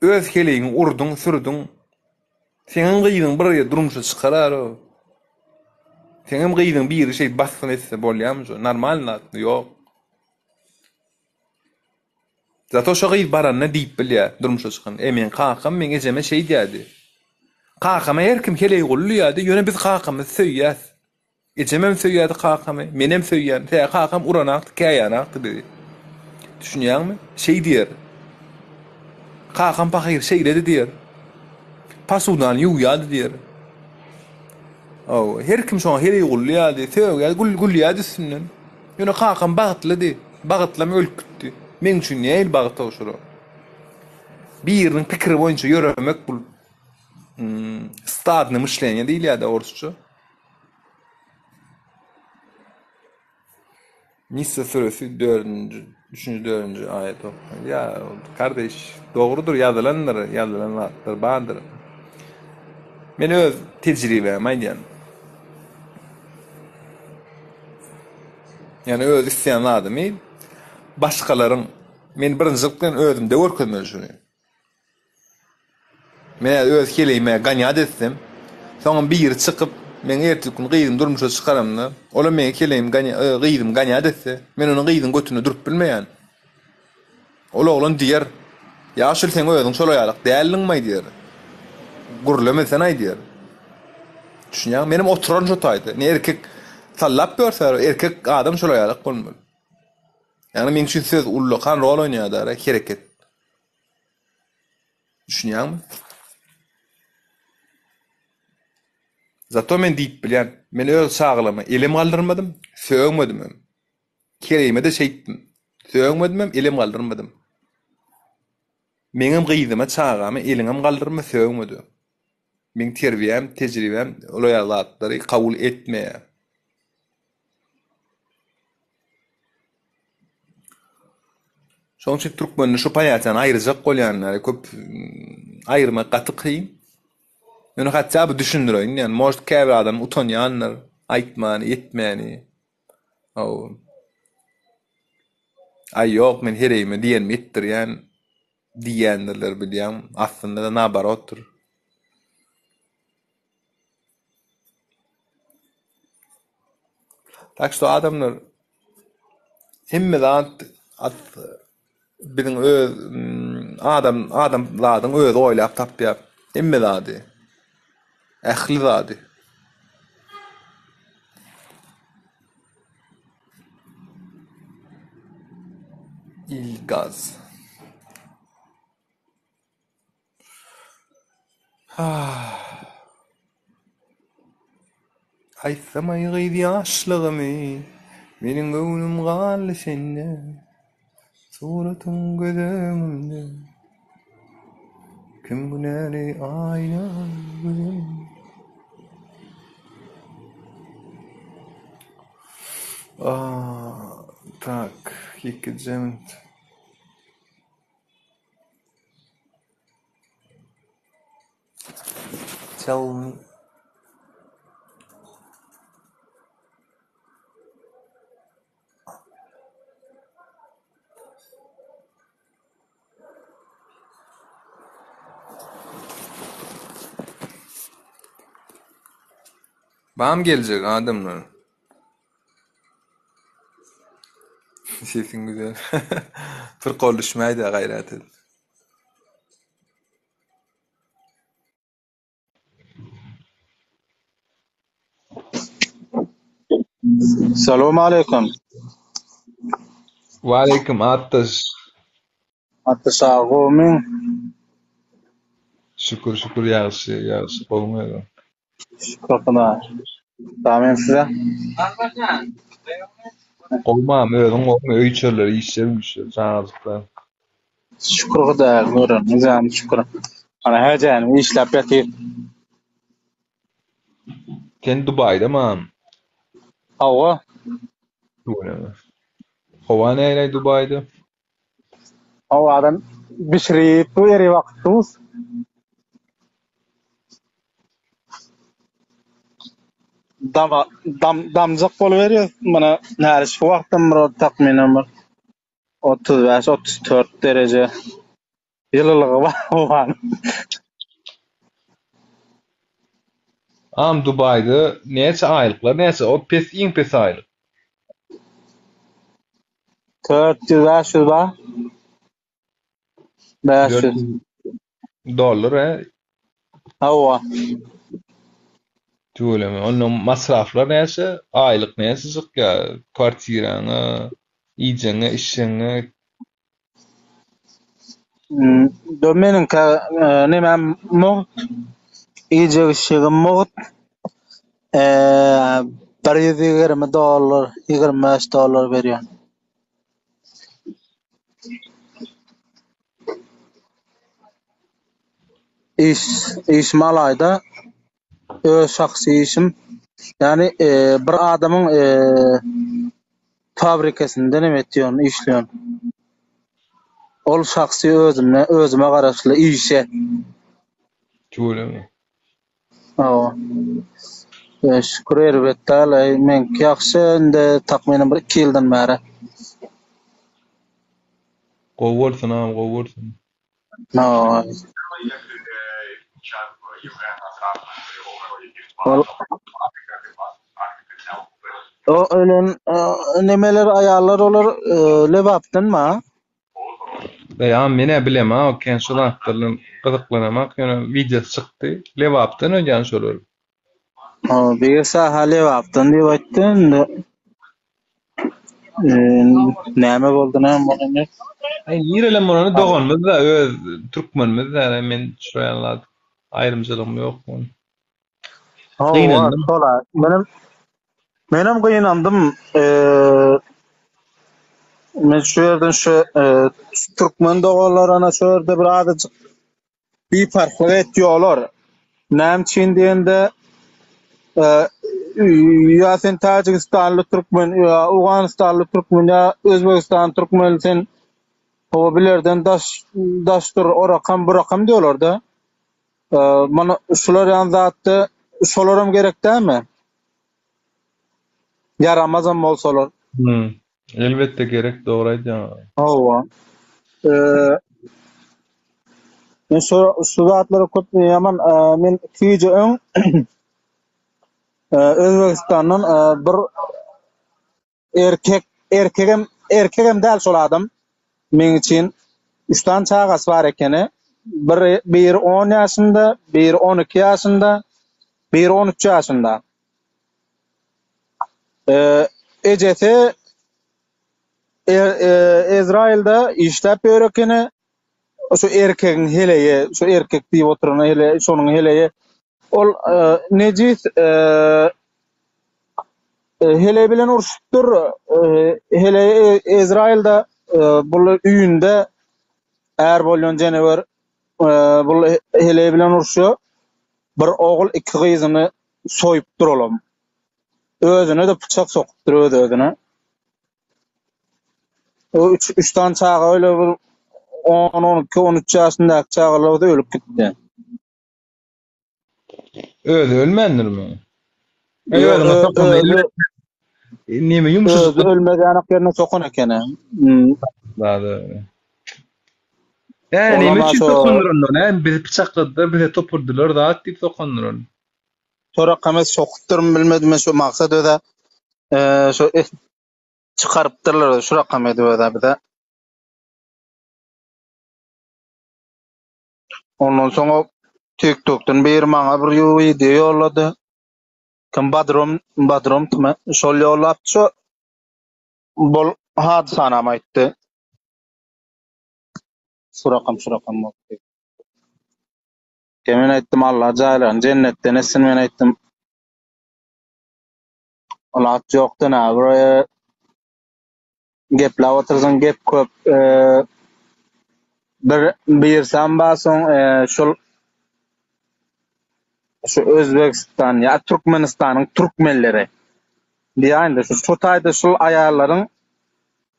öz heleýiň urduň, sürdüň. Senin gıydyň bir ýerde durmuşa çykarar o. Senin gıydyň bir şey basyn etse bolýarmy? Normal ýok. Zato şu gıyb baranna diýip bilýär, durmuşa çykan. Men kakam men ejeme şey diýdi. Kakama her kim heley gulluýardy, ýöne biz kakamy söýýäs. Ejemem söýýärdi kakamy, menem söýýän. Te kakam uranakdy, käýanakdy dedi. Düşünýärmi? Şey diýer. Kakam pahyr şeýledi diýer. Pasudan ýuýýardy diýer. Her kim şoňa heley gulluýardy, söýýärdi, gulluýardy üstünden. Ýöne kakam bagtlady, bagtlamy ölkütdi. Men üçin näil bagta oşur. Biriniň pikiri boýunça ýöremek bul stadny myślenie diýilýär da orsça. Nisa suresi 3-4 ayet o. Ya kardeş, doğrudur yazılanlar bandır. Men öz tecrübem aýdýan. Yani öz isyanladymy. Başkaların men birinçlikden özümde görkezmeli şunu. Men öz kelime gaňat etsem, soňra bir ýer çykyp men ertesi gün gydym durmuşa çykaramda, ola men kelime gydym gaňat etse, men onu gydym götüne durup bilmeýän. Ola oğlan diýer, ýaşyl sen özüň şolaýalyk dälliňmi diýer. Gurlamasan diýer. Düşünýär, menim oturan şu taýdy. Ne erkek sallap görse, erkek adam şolaýalyk bolmaly. Yani men üçin söz ullukan rol oynayadar, hareket. Düşünýärmi? Zato men diýip bilýän, men öz sağlamy elim galdyrmadym, söýmedim. Kerime de şeýtdim. Söýmedim, elim galdyrmadym. Meňem gyýdyma çağamy eliňem galdyrma söýmedi. Men terbiyem, tejribem, olaýatlary kabul etmeýär. Şoň üçin türkmenini şu paýaçan aýryjak bolýanlar, köp aýyrma gaty kyn. Ýöne hatda bu düşündirýän, ýani most käbir adam utanýanlar, aýtmany, etmäni. Ay ýok, men hereyme diýen etdirýän diýenler bilýän, aslynda da nabarotdur. Tak şu adamlar hemme bizim öz adamlaryň öz oýlap tapýar. Emme zady. Ähli zady. İlgaz. Aýsam aýgydy ýaşlygymy, meniň göwnüm galy sende. Suratyň gözümde. Kim günäli aýna gözüm. Так, gideceğim. Tell me. Bam gelecek adamlar. Sesin güzel. Bir konuşmaydı gayret et. Selamun aleyküm. Ve aleyküm Attaş. Attaş ağabeyim. Şükür yaxşı bolmaýar. Şükür Pınar. Tamam size. Olmam özüm öýçerler işler çağırdıklar. Şükür Hudaýa görün. Nizam şükür. Ana her jaýym işläp ýatyr. Sen Dubay'da mı? Awa. Hova näle Dubay'da? Awadan bişirip bu ýere wagtymyz. Damjak boluberýär. Mana näre şu wagtym bir takminem 35-34 derece ýyllygy bar. Am Dubay'da näçe aýlyklar, näçe o iň pes aýlyk? 400 bar. 500 $4 he? Awa. Tüyleme. Onun masraflar näçe? Aýlyk näçe çykýa? Kwartiraňa, iýjeňe, işeňe. Meniň nemem muht, iýje işegim muht. $120, $25 berýär. İş Malayda öz şahsy işim. Yani bir adamyň fabrikasynda nem etýän, işleýän. Ol şahsy özüme garaşly işe. Tüyleme. Awa. Şükür elbetde. Men ýaxşy inde takminem 2 ýyldan bäri. Gowursun. Awa. O ölen nemeler aýallar olar lebapdynma? Ya mene bilem ha, o ken şol hakdyrlyn gyzyklanamak, ýöne video çykdy. Lewapdan öňen şolar. Bir saha lebapdyn diýip aýtdym. Näme boldy näme boldy? Ýerelem bolany doganmyz da, öz türkmenimiz da, men şoýanlar aýrymçylygym ýok. Gynandım. Menem gynandım. Men şu yerden şu türkmen doganlar ana şu yerde bir adyjyk bir farkly etýärler. Näme üçin diýende ýa sen Tajikistanly türkmen, ýa Awganistanly türkmen, ýa Özbegistan türkmen sen o bilerden daşdyr o rakam bu rakam diýerler da. Mana şular ýan zatda şolaram gerek däme? Yaramazam bolsalar. Elbette gerek, doğru aýdýan. Awa. Men şu zatlara köp ýaman men kiýje öň Özbegistandan bir erkegem däl şol adam. Men için 3 tane çagas bar ekeni. Biri 10 ýaşynda, biri 12 ýaşynda, Bir 13 ýaşynda. Ejesi Izrail'de işläp ýörekeni şu erkegiň heleýe, şu erkek diýip oturan hele, şonuň heleýe ol nejis hele bilen uruşupdyr. Hele Izrail'de bul üýünde är bolýan jenewer bul hele bilen uruşýar. Bir ogul iki gyzyny soýupdyr olam. Özüne de bıçak sokup duruyor özüne. O 3 tane çağa öyle bir 10 12 13 yaşındaki çağlar da ölüp gitti. Öyle ölmendir mi? Nime yumuşak ölmeden yerine sokun ekene. Yani nime için sokundur ondan. Bir bıçakladılar, bir de topurdular da atlayıp sokundur onu. Sonra kames sokutturum bilmedim şu maksat öde şu çıkarıptırlar şu rakam öde bir de. Ondan sonra TikTok'tan bir maňa bir video yolladı. Kim badrom tüme şol yollapçı bol hadisany aýtdy. Şu rakam Kemen aýtdym Allah jaýlan jennetden esin men aýtdym. Allah ýokdan abi gepler otursan gep köp bir sambasyň şu Özbekistan ya Türkmenistanyň türkmenleri diýende şu taýda şu aýallaryň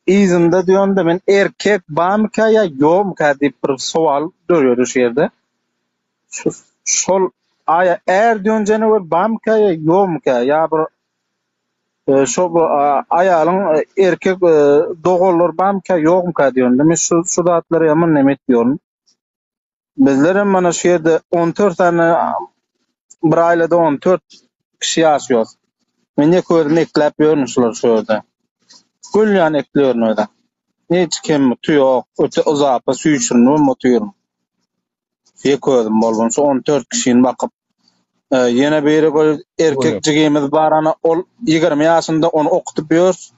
izinde diýende men erkek bamka ya ýokmka diýip bir sowal görýär şu ýerde. Şol eğer diýen jenewer bamka ya ýokmka ya bir şu aýalyň erkek dogollar bamka ýokmka diýende men şu datlary ýaman nemet diýorum. Bizler mana şu ýerde 14 tane bir ailede 14 kişi ýaşaýar. Men ne gözüm eklep ýörmüşler şu ýerde. Gülýän ekliyorum öyle. Hiç kim tuýok, öte uzapa süýşürnü motuýurum. Ýeködüm bolgun şu 14 kişiň bakyp ýene biri erkekjigimiz barana ol 20 ýaşynda onu okutup ýör.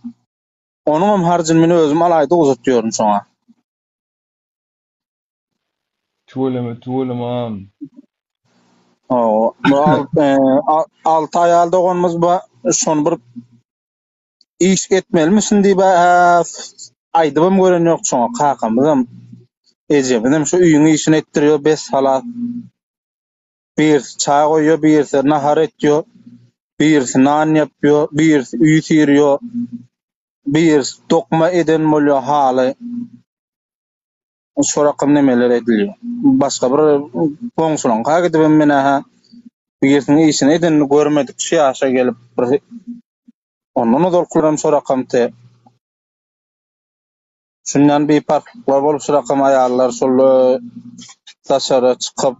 Onuň harjyny men özüm alaýda uzatýarum şoňa. Tuğulama. O, 6 aýal doganymyz şonu bir iş etmelimisin diýip aýdybym gören ýok şoňa kakam. Ejebinem şu üýüň işini etdirýär 5 salat. Bir çay goýýar, bir nahar etýär, bir nan ýapýar, bir üýü sirýär, bir dokma eden bolýar haly. Şu rakam nemeler edilýär. Başga bir goňsulan kagydym men birisiň işini edenini görmedik. Şu ýaşa gelip ondan dolkuram şu rakamty. Şundan bir farklar bolup şu rakam aýallar şol taşara çykyp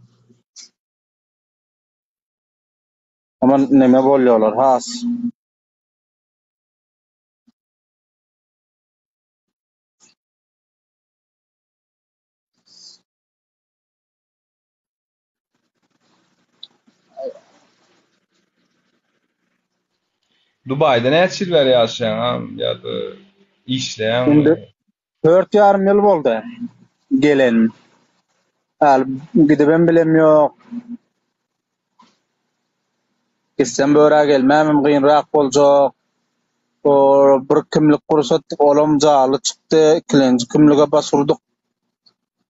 ama neme bolýarlar has. Dubai'da näçe ýyl beri ýaşaýan ýa-da işleýän? 4,5 ýyl boldy. Gelen. Gidibem bilem ýok. Gitsem böre gelmem gynrak boljak. O bir kimlik gursatdyk, olam jaly çykdy, ikinji kimlige basurdyk.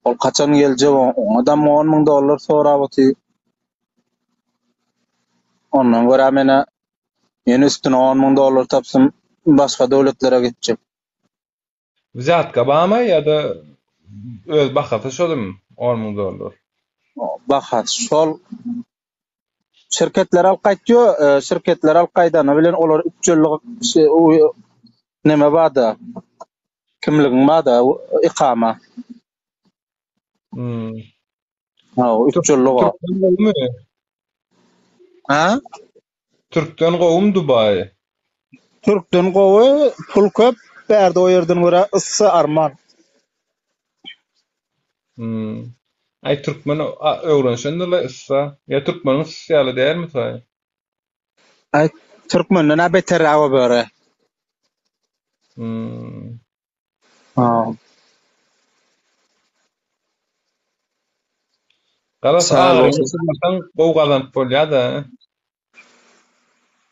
Ol kaçan geljek, adam $10,000 sorabaty. Ondan görä mene ýene üstüne $10,000 tapsam başga döwletlere gitjek. Zatka bama ýa-da öz bahaty şolum $10,000. Bahat şol şirketler alqaýtýar, şirketler alqaýdany bilen olar 3 ýyllyk neme bada kimligin bada ikama. Ha, 3 ýyllyk. Ha? Türkden gowum Dubai. Türkden gowy pul köp, bärde o ýerden görä ıssy arman. Ay Türkmen öwrenşende ýa Türkmeniň sosialy dälmi taý? Ay Türkmenlere beter awa böyle. Ha. Galas Sağ ağır ol. geçirmesen bu kazanıp bolýar da.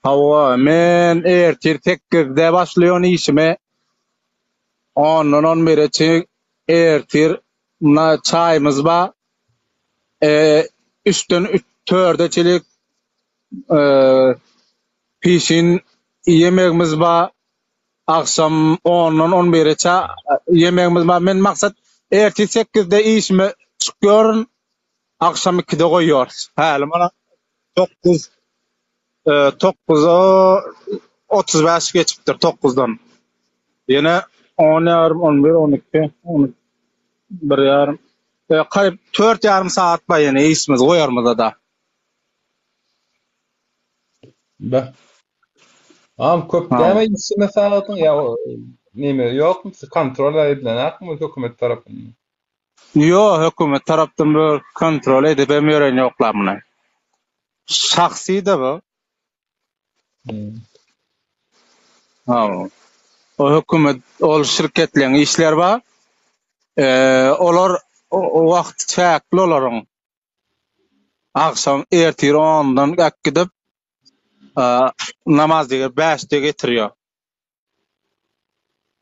Hawa men ertir tekgirde başlayan işime ondan 11'e ertir na çayımız ba üstün 4'e pişin yemeğimiz ba akşam 10'dan 11'e yemeğimiz ba men maksat ertir 8'de işime çıkıyorum akşam 2'de koyuyoruz. Hali mana 9'a 35 geçipdir 9'dan. Yine 10 yarım 11 12 13 bir yarım. Kayıp 4 yarım saat ba yine işimiz koyarmız da. Be. Am köp Ha. deme işime sağladın ya neme yok mu kontrol edilen mı hükümet tarafından? Yo hükümet tarapdan bir kontrol edip emýören ýoklar muny. Şahsy da bu. Ha. O hükümet ol şirketlerin işler ba. Olar o wagt çäkli olaryň. Akşam ertir 10'dan gidip namaz diýip 5'de getirýär.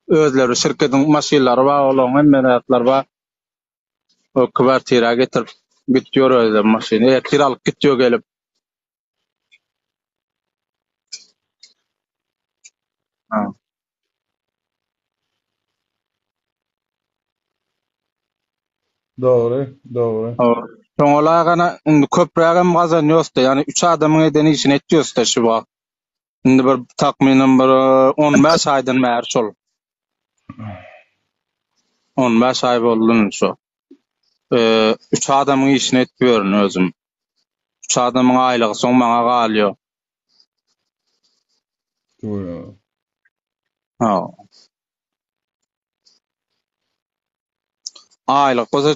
Özleri şirketiň maşinalary ba, olaň emmeretler ba. O kwartira getirip gitýär özleri maşina. Ertir alyp gitýär gelip. Ha. Doğru. Soňala gana indi köprägem gazanýosta, ýani 3 adamyň edeni işini etýosta şu wagt. Indi bir takminim bir 15 aýdan bäri şol. 15 ay boldun şu. 3 adamyň işini etýäryn özüm. 3 adamyň aýlygy soň maňa galýar. Doğru. Ha. Aýlyk bolsa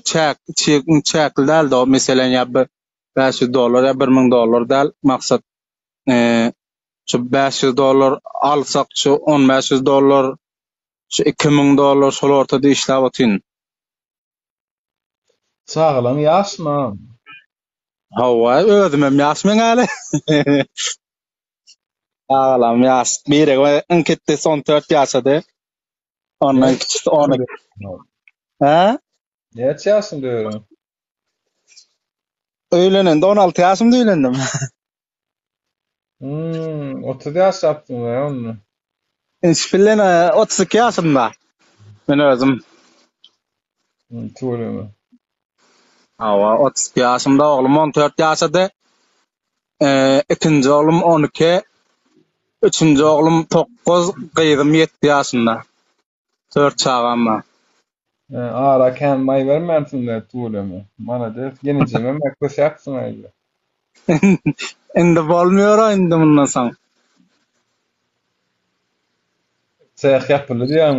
çäkli däl da meselen ýa-da $500 ýa $1000 däl maksat şu $500 alsak şu $1500 şu $2000 şol ortada işläp otyn. Sağlam ýaşma. Hawa özümem ýaşmyň äle. Sağlam ýaş. Biri enketde 14 ýaşady. Ondan kiçik 10. Ha? Neçe ýaşyň diýerim? Öýlenende 16 ýaşymda öýlendim. 30 ýaş ýapdyň ya onu. Bilen 32 ýaşymda. Men özüm. Doğru. Hawa 32 ýaşymda, oglum 14 ýaşady. Ikinji oglum 12, üçünji oglum 9, gyzym 7 ýaşynda. 4 çagam bar. Ara kan may vermänsin de tuğlamy. Mana de genejeme mekbes ýapsyň aýdy. Indi bolmuyor indi bundan soň. Çäk ýapyly diýäň.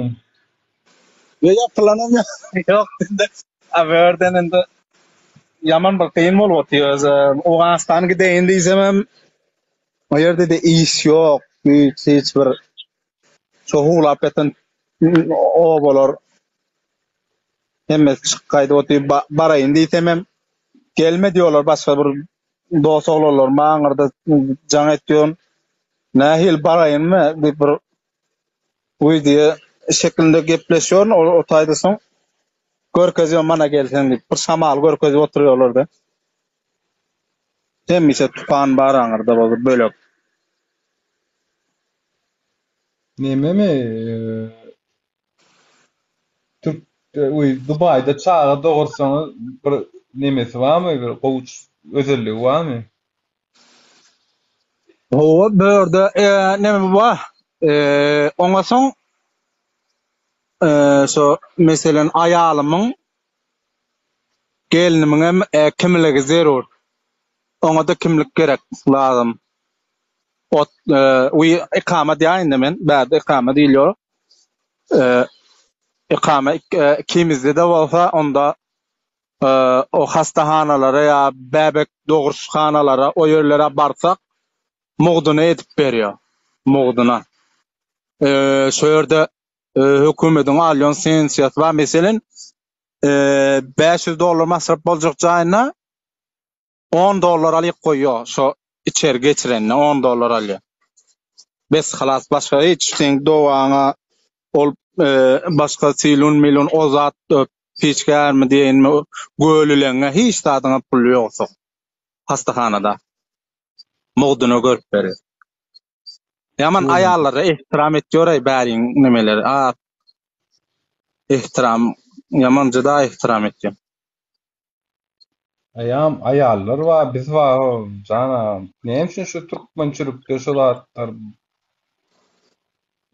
Ýapylanam ýok indi. Awerden indi yaman bir kıyın bolup otýar. Awganistana gideýin diýsem, o ýerde de iş ýok. Hiç bir çoğulap eten o bolar. Hemme çykýdy otyp baraýyn diýsem, gelme diýorlar başga bir dost oglarlar maňyrda jaň etýän. Nähil baraýynmy bir uýdy şeklinde gepleşýär, o taýda soň görkezýär mana gelsen diýip bir samal görkezip oturýarlar da. Hemmise tupan bar aňyrda bolur bölek. Nememi? Türk Dubai'da çağa doğursanız bir nemesi var mı? Bir kovuç özelliği var mı? O börde neme var? Oňa soň so meselen aýalymyň gelinimiň kimligi zerur. Oňa da kimlik gerek lazım. Ikama diýende men, bäde ikama diýilýär. Ikama ikimizde de bolsa onda o hastahanalara ya bebek doğuruşhanalara o yerlere barsak mugdyna edip berýär. Mugdyna. Şöýerde hökümetiň alýan sensiýat bar. Meselen $500 masraf boljak jaýyna $10 alyp goýýar. Şo içeri geçirenine $10 alýar. Bes halas başga hiç sen dowaňa ol başga silun milyon ozat piçkärmi diýenmi gölüleňe hiç tadyňa pul ýoksa hastahanada mugdyna görüp berer. Yaman ayallara ihtiram etýär bäriň nimeler. İhtiram yaman jada ihtiram etýär. Ayam ayallar var, biz var jana. Näme üçin şu türkmençilikde şolatlar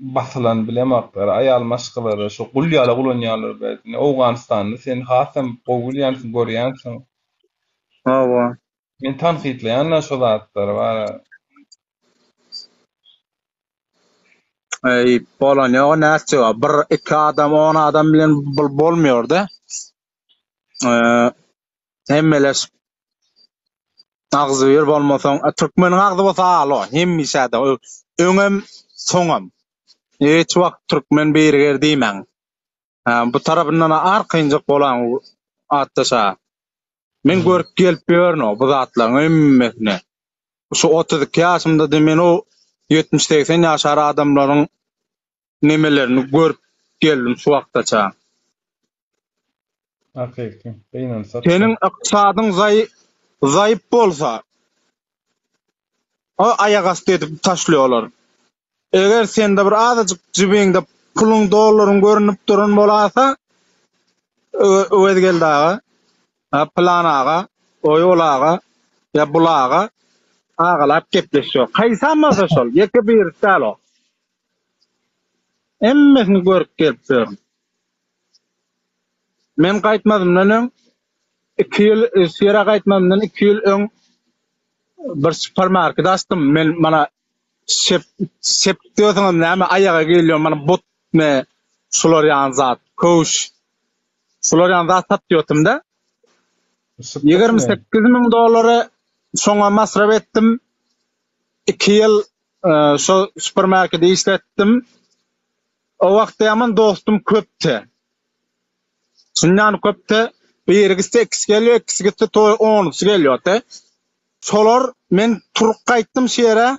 basylan bilemaklar, ayal maşgylary, şu gulýala gulanýarlar bäzini. Awganystanyny sen hasam gowulýansyň, görýänsiň. Hawa. Men tanhytlaýan şolatlar var. Polonya o näçe bir iki adam 10 adam bilen bolmýar-da. Hemmeler agzy yer bolmasaň türkmeniň agzy bolsa alo hemmişe de öňem soňam hiç wagt türkmen berger diýmän. Bu tarapyndan arkynjak bolan atdaşa men görüp gelip ýörno bu zatlaryň hemmesine şu 32 ýaşymda demen o 70-80 ýaşary adamlaryň nimelerini görüp geldim şu wagtdaça. Hakykatyn beýnensat. Senin yktysadyň zayıp bolsa o ayak asty edip taşlýarlar. Eger sende bir azajyk jibiňde puluň dollaryň görünip duran bolasa öwedgeldaga planaga oýolaga ya bulaga agalap gepleşýär. Kaýsanmasa şol ýeke bir talo. Emmesini görüp gelipdir. Men gaýtmadymdan 2 ýyl sera gaýtmadymdan 2 ýyl öň bir supermarket açdym. Men mana septiýorsam näme ayaga gelýär mana bot me şular ýan zat, koş. Şular ýan zat satýardym-da. $28,000 soňa masraf etdim. 2 ýyl şo supermarketde işletdim. O wagtda ýaman dostum köpdi. Şundan köpdi. Birigisi gelýär, ikisi toy 10 gelýärdi. Şolar men turup gaýtdym şeýere.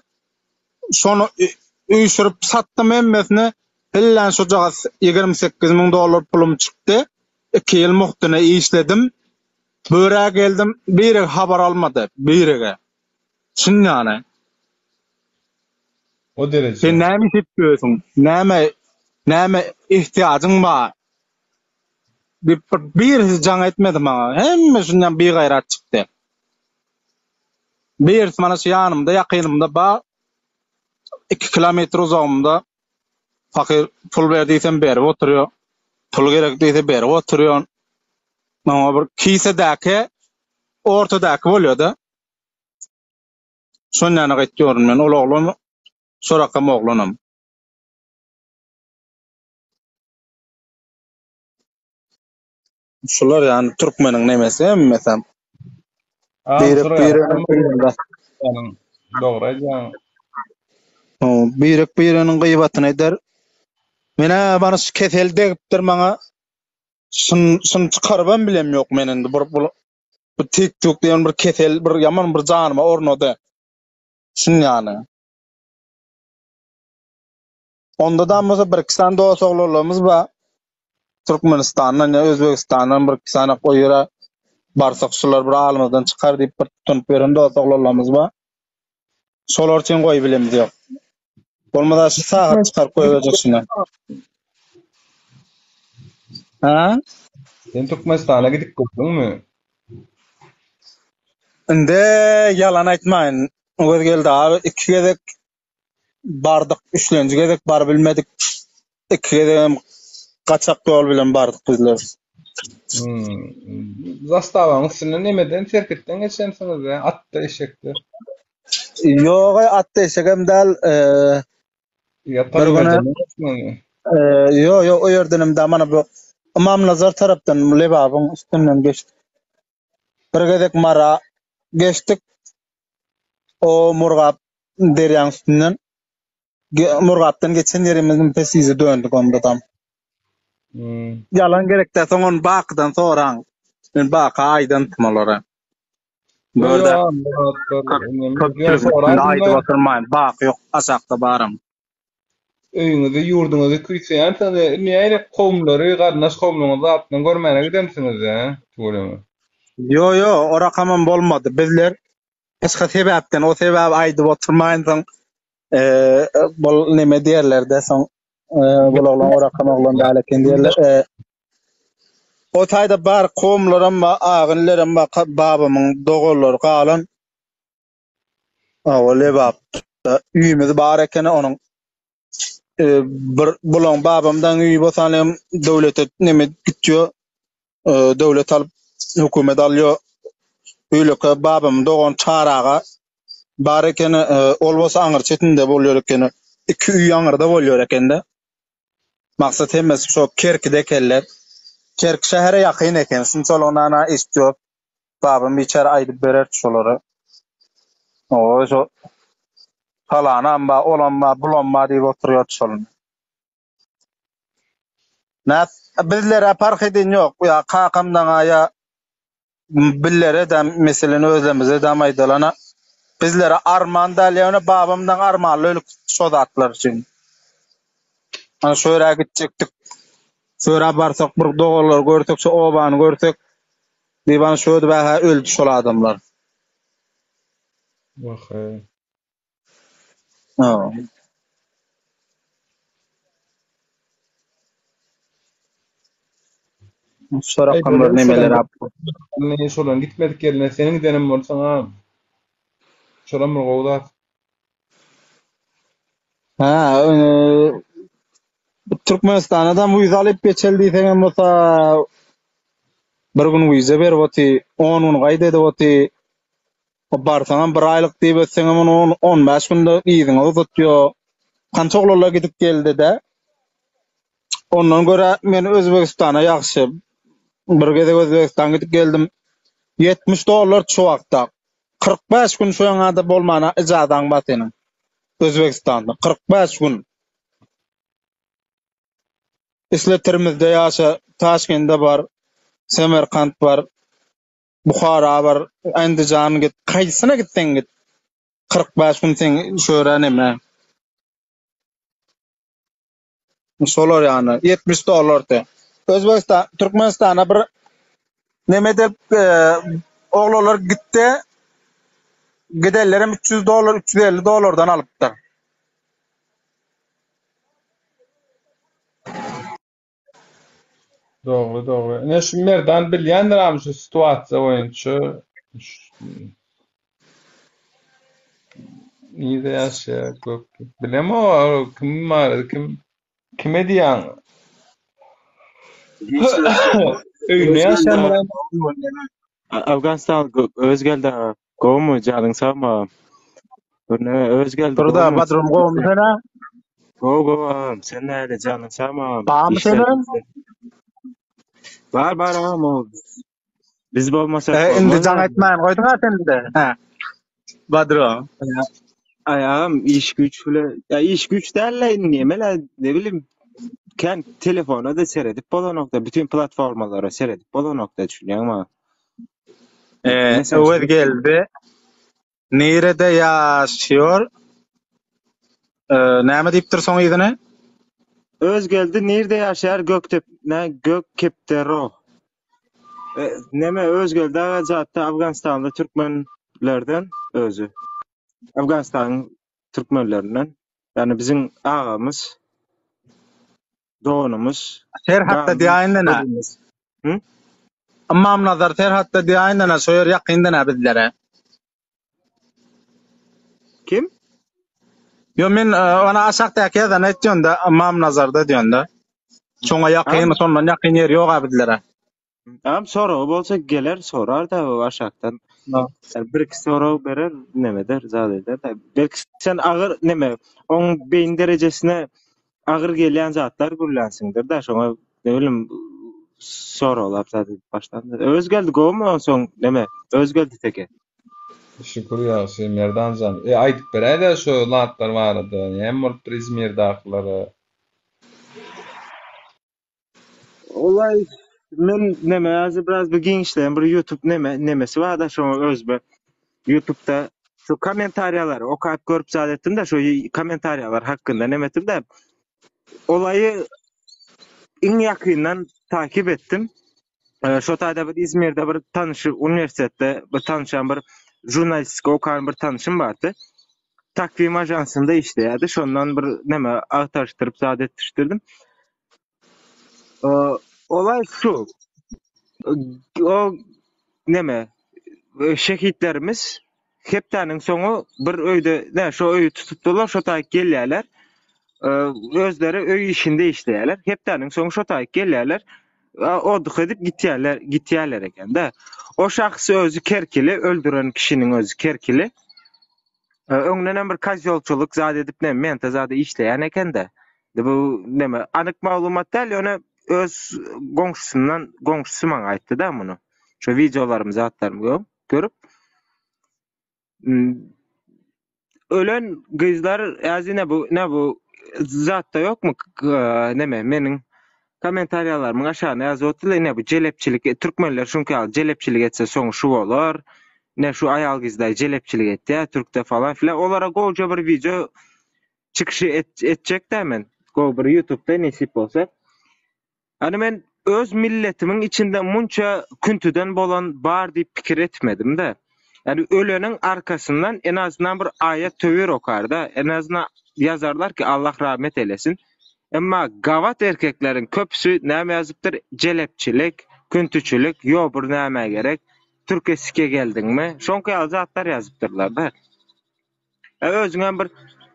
Şonu üýşürip satdym emmesini. Hillan şu jaga $28,000 pulum çykdy. 2 ýyl muhtyna işledim. Böre geldim, biri habar almadı, birige. Şunňany. O derece. Sen näme etýärsiň? Näme ihtiýadyň bar? Bir jaň etmedim maňa. Hemme şundan bir gaýrat çykdy. Bir mana şu ýanymda, ýakynymda bar 2 kilometr uzagymda fakir pul berdiýsem berip oturýar. Pul gerek diýse berip oturýar. Maňa bir kisedäki ortadaky bolýar-da. Şonňany gaýtýarym men ol oglum sorakam oglanam. Şular ýani türkmeniň nemesi hemmesem. Birek Dogry aýdýan. Birek biriniň gıybatyny eder. Mene bana şu kesel degipdir maňa. Şun çykarban bilem ýok menen bu TikTok diýen bir kesel bir ýaman bir janyma ornada. Şun ýany. Onda da bolsa bir kisan dost oglarlarymyz bar. Türkmenistandan ýa Özbegistandan bir kisana goýýara barsak şular bir alymyzdan çykar diýip bir tutup beren dost oglarlarymyz bar. Şolar üçin goýup bilemiz ýok. Bolmada şu sagat çykaryp goýajak şuna. Sen Türkmenistana gidip gördüňmi? Inde yalan aýtmaýyn. O geldi abi 2 gezek bardyk, 3-nji gezek bar bilmedik. 2 gezek gaçak ýol bilen bardyk bizler. Zastawaň üstüne nemeden serketden geçensiňiz ya? Atda eşekde. Ýok, atda eşegem däl. Ýok, o ýerdenim de mana bu Imam Nazar tarapdan Lebabyň üstünden geçdik. Bir gezek mara geçdik. O murgap deryan üstünden Murgaptan geçen yerimizin pesizi döndük onda tam. Yalan gerek de soňon bakdan soraň. Men baka aýdan tmalara. Yo yo, Börde yani köpçülük üstünde aýdyp soraýdylar. oturmaýyn. Bak ýok, aşakda baram. Öýüňizi, ýurduňyzy küýseýän taňy näýe gowmlary, garnaş gowmlaryňyzy atdan görmäne gidemsiňiz ya. Şolemy. Yo, o rakamam bolmady. Bizler başga sebäpden o sebäp aýdyp oturmaýyn soň bol neme diýerler de soň bolaglan o rakamaglan daleken diýerler. O taýda bar gowmlaram we agynlaram we babamyň dogolary galan. Awle bap. Üýümiz bar eken onuň bir bulan babamdan üýü bolsaňam döwlete neme gitýär. Döwlet alyp hökümet alýar. Öýleke babam dogan çaraga bar eken ol bolsa aňyr çetinde bolýar eken. Iki üý aňyrda bolýar eken de. Maksat hemmes şo Kerkide keller. Kerk şähere ýakyn eken. Şonçolana isdiýop. Babam biçara aýdyp berer şolary. O şo falanamba, olanma, bulanma diýip oturýar şolary. Näp bizlere fark eden ýok. Ya kakamdan aya billere de meseleni özlemize de aýdalana. Bizlere arman dalýany babamdan armanly ölük şodatlar üçin. Ana şöýra gitjekdik. Şöýra barsak bir dogalar görsek, şu obany görsek, diýban şöýde bäha öldü şol adamlar. Wahey. Ha. Şu rakamlar nemeler ap. Ne şolan gitmedik yerine senin gidenim bolsaň ha. Şolan bir gowda. Ha, Türkmenistan'dan bu alyp geçeldi diýsen bolsa bir gün wiza berwati 10 gün gaýda edewati. O barsaňam bir aýlyk diýip etseň 15 günde iýdiňe uzatýar. Kançoklarla gidip geldi de. Ondan göre men Özbekistana ýagşy bir gede Özbekistana gidip geldim. $70 şu wagtda. 45 gün şu ýaňada bolmana ijadan bat senin. Özbekistanda 45 gün. Isleterimizde ýaşa Taşkentde bar, Semerkant bar, Bukhara bar, Andijan git, kaýsyna gitsen git. 45 gün sen şöýra neme. Solar ýany $70 de. Özbekistan, Türkmenistana bir neme dep oglalar gitdi. Gidellerim $300, $350'dan alypdyr. Doğru. Ne şu merdan bilýändir am şu situasiýa boýunça. Niýe ýaşaýar köp. Bilem o kim var, kime diýen? Öýüne ýaşaýan Afganistan özgeldi gowmy jalyň sama. Bune özgeldi. Turda badrum gowmy sena. Go sen näde jalyň sama. Bam sena. Bar ama biz bolmasak. Indi jaň etmäň goýdyň atende. Ha. Badrum. Ayağım iş güç bile ya iş güç derler nimeler ne bileyim kendi telefona da seyredip bolan nokta bütün platformalara seyredip bolan nokta düşünüyorum ama Öwet geldi. Nerede ýaşýar? Näme diýipdir soň ýygyny? öz geldi nerede yaşar Göktep ne Gökkeptero neme öz geldi zaten Afganistan'da Türkmenlerden özü Afganistan Türkmenlerinden yani bizim ağamız doğunumuz Serhatda diýýändena. Ammam nazar serhatda diýýändena şoýar ýakyndyna bizlere. kim? Yo men ona aşakdaky ýazan etýände ammam nazarda diýende. Şoňa ýakyn, şondan ýakyn ýer ýok bizlere. Am soru bolsa geler sorar da o aşaktan. Bir iki soru berer neme der zat eder. Belki sen ağır neme on beyin derejesine ağır gelýän zatlar gürlänsiňdir da şoňa ne bilim soru olap zat başdan. Öz geldi gowmy soň neme öz geldi teke. Şükür ýaşy Merdanjan. Aýdyp beräýär şo latlar barada. Hem bolupdyr İzmirdakylara. Olay men neme hazır biraz bir gençlerim bir YouTube nemesi var da şu özbe YouTube'da şu komentaryalar okuyup görüp zaten de şu komentaryalar hakkında nemetim de olayı en yakından takip ettim. Şu taýda bir İzmir'de bir tanışı üniversitede bir tanışan bir jurnalistik okan bir tanışım vardı. Takvim ajansında işleýärdi. Şondan bir neme agtarşdyryp zat etdirdim. Olay şu. O neme şehitlerimiz hepdeniň soňu bir öýde şu öýü tutupdylar, şo taýyk gelýärler. Özleri öý işinde işleýärler. Hepdeniň soňu şo taýyk gelýärler. Oduq edip gitýärler eken-de. O şahsy özü kerkili, öldüren kişiniň özü kerkili. Öňden bir kazyolçuluk zat edip men zada işleýän eken-de. Bu neme anyk maglumat däl, ýöne öz goňşusy maňa aýtdy-da muny. Şu videolarym zatlarym görüp ölen gyzlar äzine bu zatda ýokmu neme meniň komentaryalarymyň aşagyna ýazyp otyrlar ne bu jelepçilik türkmenler şonky jelepçilik etse soňy şu bolar ne şu aýal gyzlar jelepçilik etdi türkde falan filan olara goýja bir video çykyşy etjek men go bir YouTube'da nesip bolsa hani men öz milletimiň içinde munça küntüden bolan bar diýip pikir etmedim de. Yani öleniň arkasından en azından bir ayet töwer okarda. En azından yazarlar ki Allah rahmet eylesin. Emma gavat erkekleriň köpüsü näme ýazypdyr? Jelepçilik, küntüçilik, ýok bir näme gerek. Türkesike geldiňmi? Şonky zatlar ýazypdyrlar da. Özüňem bir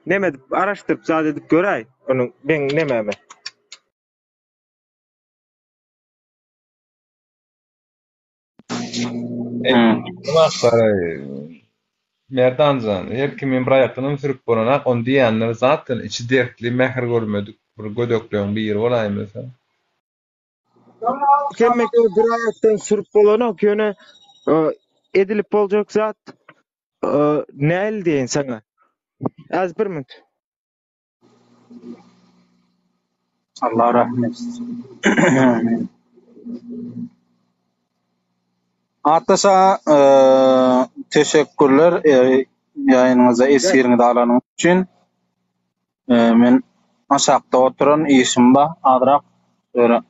neme dip araşdyryp zat edip göräý. Onu ben nememe. Merdanjan, her kimin bir aýatynyň sürüp boranak, on diýenler zaten içi dertli, mehr görmedik, bir gödökleň biri bolaýmysa. Kemmek bir aýatdan sürüp bolanok ýöne edilip boljak zat näl diýen saňa. Az bir minut. Allah rahmet etsin. Ataşa teşekkürler ýaýanyňyza esiriňizi alanyň üçin. Men aşakda oturan işim ba, adrak öre.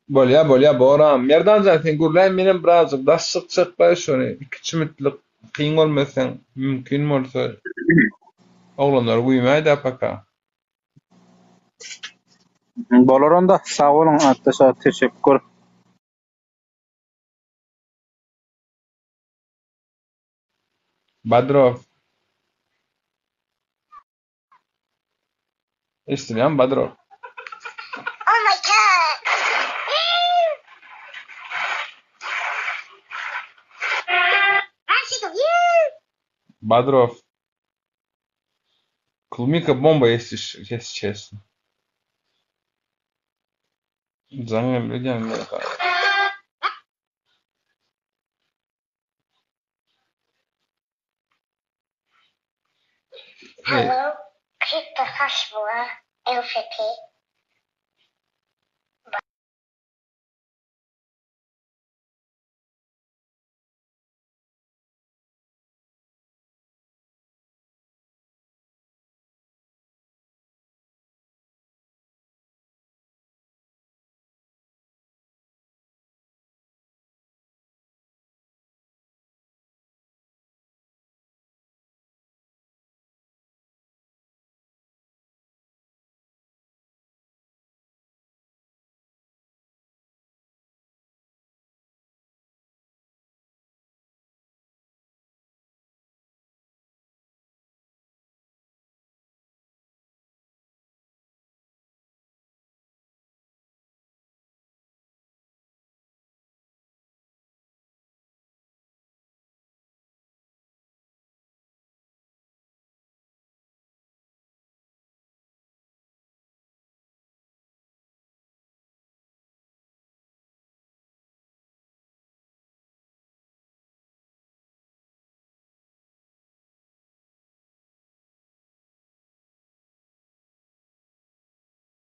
Bolýa boram. Merdanjan sen gurlaň menen birazjyk daşsyk çykbaý şonu 2 minutlyk kyn bolmasaň mümkin bolsa. Oglanlar guýmaýda paka. Bolar onda. Sag bolun Ataşa teşekkür. Badrov. Eşdimem Badrov. Badrov. Klumika bomba estiş. Zangen bilýän ýa. Hello, keep the fashionable LVP.